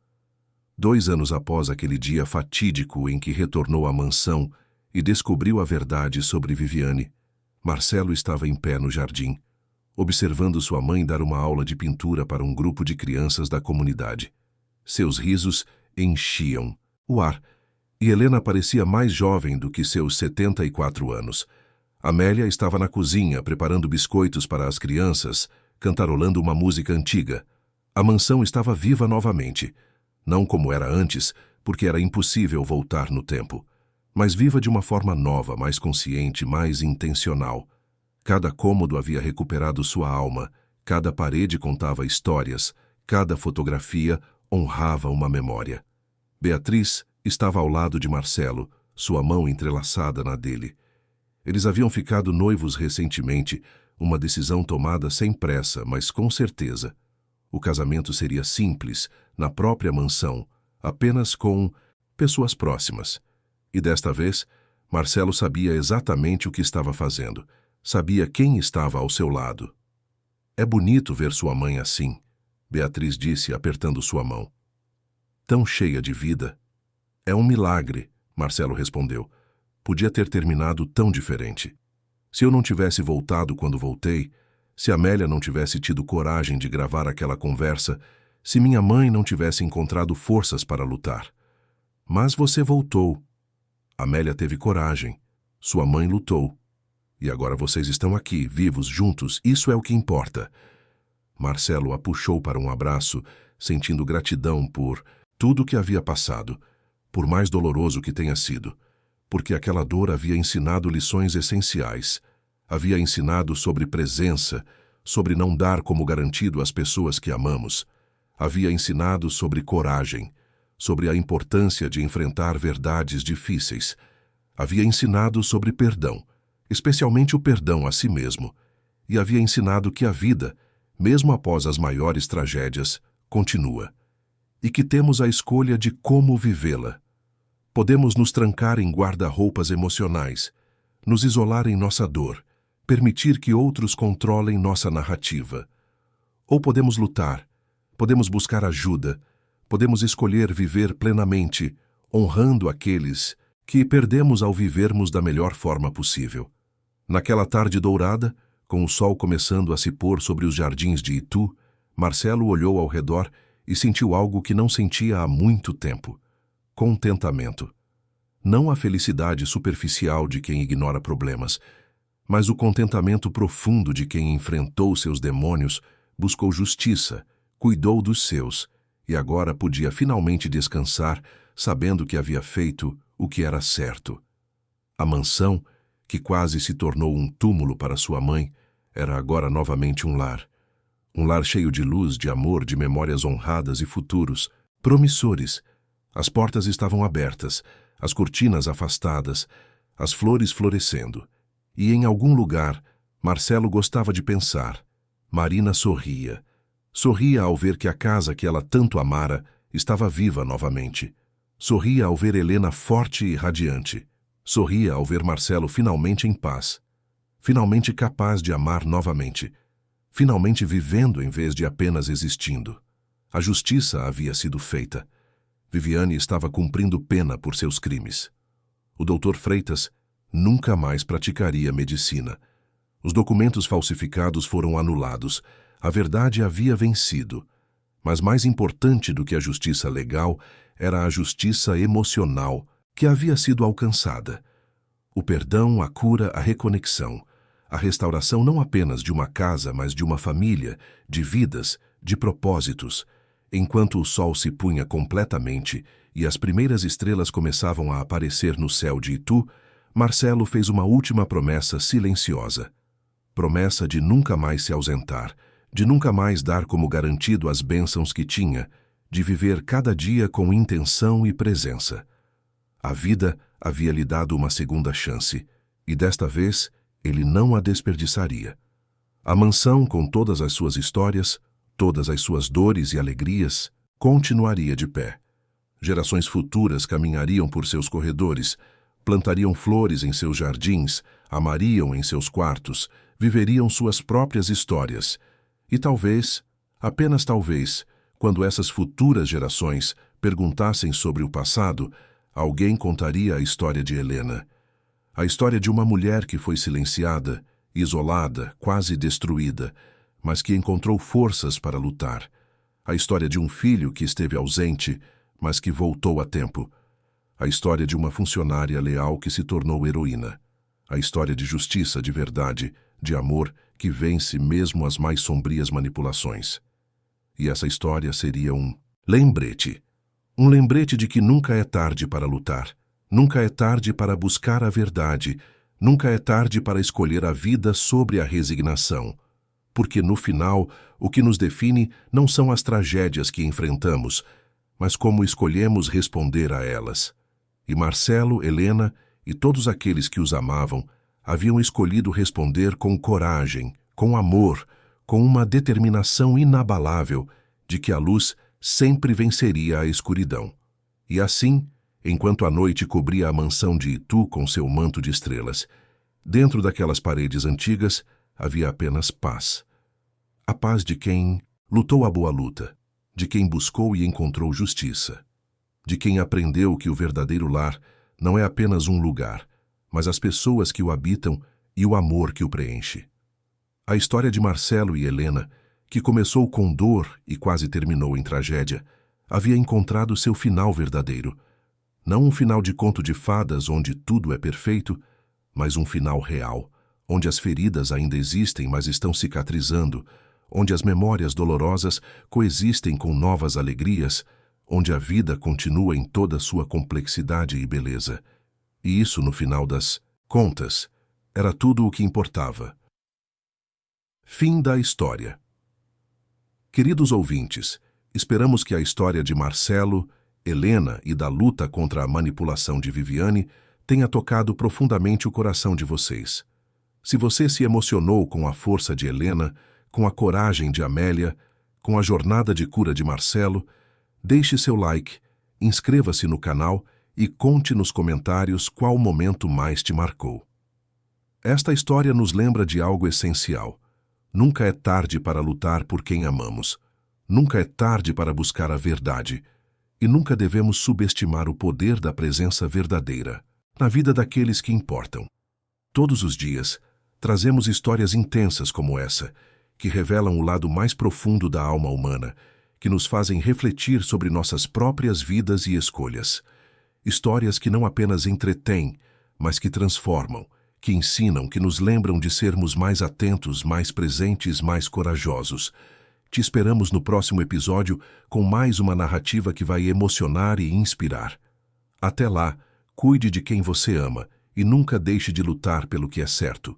2 anos após aquele dia fatídico em que retornou à mansão e descobriu a verdade sobre Viviane, Marcelo estava em pé no jardim, observando sua mãe dar uma aula de pintura para um grupo de crianças da comunidade. Seus risos enchiam o ar, e Helena parecia mais jovem do que seus 74 anos. Amélia estava na cozinha preparando biscoitos para as crianças, cantarolando uma música antiga. A mansão estava viva novamente, não como era antes, porque era impossível voltar no tempo, mas viva de uma forma nova, mais consciente, mais intencional. Cada cômodo havia recuperado sua alma, cada parede contava histórias, cada fotografia honrava uma memória. Beatriz estava ao lado de Marcelo, sua mão entrelaçada na dele. Eles haviam ficado noivos recentemente, uma decisão tomada sem pressa, mas com certeza. O casamento seria simples, na própria mansão, apenas com pessoas próximas. E desta vez, Marcelo sabia exatamente o que estava fazendo. Sabia quem estava ao seu lado. É bonito ver sua mãe assim, Beatriz disse, apertando sua mão. Tão cheia de vida. É um milagre, Marcelo respondeu. Podia ter terminado tão diferente. Se eu não tivesse voltado quando voltei, se Amélia não tivesse tido coragem de gravar aquela conversa, se minha mãe não tivesse encontrado forças para lutar. Mas você voltou. Amélia teve coragem. Sua mãe lutou. E agora vocês estão aqui, vivos, juntos, isso é o que importa. Marcelo a puxou para um abraço, sentindo gratidão por tudo que havia passado, por mais doloroso que tenha sido, porque aquela dor havia ensinado lições essenciais. Havia ensinado sobre presença, sobre não dar como garantido às pessoas que amamos. Havia ensinado sobre coragem, sobre a importância de enfrentar verdades difíceis. Havia ensinado sobre perdão, especialmente o perdão a si mesmo, e havia ensinado que a vida, mesmo após as maiores tragédias, continua, e que temos a escolha de como vivê-la. Podemos nos trancar em guarda-roupas emocionais, nos isolar em nossa dor, permitir que outros controlem nossa narrativa. Ou podemos lutar, podemos buscar ajuda, podemos escolher viver plenamente, honrando aqueles que perdemos ao vivermos da melhor forma possível. Naquela tarde dourada, com o sol começando a se pôr sobre os jardins de Itu, Marcelo olhou ao redor e sentiu algo que não sentia há muito tempo: contentamento. Não a felicidade superficial de quem ignora problemas, mas o contentamento profundo de quem enfrentou seus demônios, buscou justiça, cuidou dos seus, e agora podia finalmente descansar, sabendo que havia feito o que era certo. A mansão, que quase se tornou um túmulo para sua mãe, era agora novamente um lar. Um lar cheio de luz, de amor, de memórias honradas e futuros, promissores. As portas estavam abertas, as cortinas afastadas, as flores florescendo. E em algum lugar, Marcelo gostava de pensar. Marina sorria. Sorria ao ver que a casa que ela tanto amara estava viva novamente. Sorria ao ver Helena forte e radiante. Sorria ao ver Marcelo finalmente em paz. Finalmente capaz de amar novamente. Finalmente vivendo em vez de apenas existindo. A justiça havia sido feita. Viviane estava cumprindo pena por seus crimes. O Dr. Freitas nunca mais praticaria medicina. Os documentos falsificados foram anulados. A verdade havia vencido. Mas mais importante do que a justiça legal era a justiça emocional que havia sido alcançada. O perdão, a cura, a reconexão. A restauração não apenas de uma casa, mas de uma família, de vidas, de propósitos. Enquanto o sol se punha completamente e as primeiras estrelas começavam a aparecer no céu de Itu, Marcelo fez uma última promessa silenciosa. Promessa de nunca mais se ausentar, de nunca mais dar como garantido as bênçãos que tinha, de viver cada dia com intenção e presença. A vida havia lhe dado uma segunda chance, e desta vez ele não a desperdiçaria. A mansão, com todas as suas histórias, todas as suas dores e alegrias, continuaria de pé. Gerações futuras caminhariam por seus corredores, plantariam flores em seus jardins, amariam em seus quartos, viveriam suas próprias histórias. E talvez, apenas talvez, quando essas futuras gerações perguntassem sobre o passado, alguém contaria a história de Helena. A história de uma mulher que foi silenciada, isolada, quase destruída, mas que encontrou forças para lutar. A história de um filho que esteve ausente, mas que voltou a tempo. A história de uma funcionária leal que se tornou heroína. A história de justiça, de verdade, de amor que vence mesmo as mais sombrias manipulações. E essa história seria um lembrete. Um lembrete de que nunca é tarde para lutar. Nunca é tarde para buscar a verdade. Nunca é tarde para escolher a vida sobre a resignação. Porque no final, o que nos define não são as tragédias que enfrentamos, mas como escolhemos responder a elas. E Marcelo, Helena e todos aqueles que os amavam haviam escolhido responder com coragem, com amor, com uma determinação inabalável de que a luz sempre venceria a escuridão. E assim, enquanto a noite cobria a mansão de Itu com seu manto de estrelas, dentro daquelas paredes antigas havia apenas paz. A paz de quem lutou a boa luta, de quem buscou e encontrou justiça, de quem aprendeu que o verdadeiro lar não é apenas um lugar, mas as pessoas que o habitam e o amor que o preenche. A história de Marcelo e Helena, que começou com dor e quase terminou em tragédia, havia encontrado seu final verdadeiro. Não um final de conto de fadas onde tudo é perfeito, mas um final real, onde as feridas ainda existem, mas estão cicatrizando, onde as memórias dolorosas coexistem com novas alegrias, onde a vida continua em toda sua complexidade e beleza. E isso, no final das contas, era tudo o que importava. Fim da história. Queridos ouvintes, esperamos que a história de Marcelo, Helena e da luta contra a manipulação de Viviane tenha tocado profundamente o coração de vocês. Se você se emocionou com a força de Helena, com a coragem de Amélia, com a jornada de cura de Marcelo, deixe seu like, inscreva-se no canal e conte nos comentários qual momento mais te marcou. Esta história nos lembra de algo essencial. Nunca é tarde para lutar por quem amamos. Nunca é tarde para buscar a verdade. E nunca devemos subestimar o poder da presença verdadeira na vida daqueles que importam. Todos os dias, trazemos histórias intensas como essa, que revelam o lado mais profundo da alma humana, que nos fazem refletir sobre nossas próprias vidas e escolhas. Histórias que não apenas entretêm, mas que transformam, que ensinam, que nos lembram de sermos mais atentos, mais presentes, mais corajosos. Te esperamos no próximo episódio com mais uma narrativa que vai emocionar e inspirar. Até lá, cuide de quem você ama e nunca deixe de lutar pelo que é certo.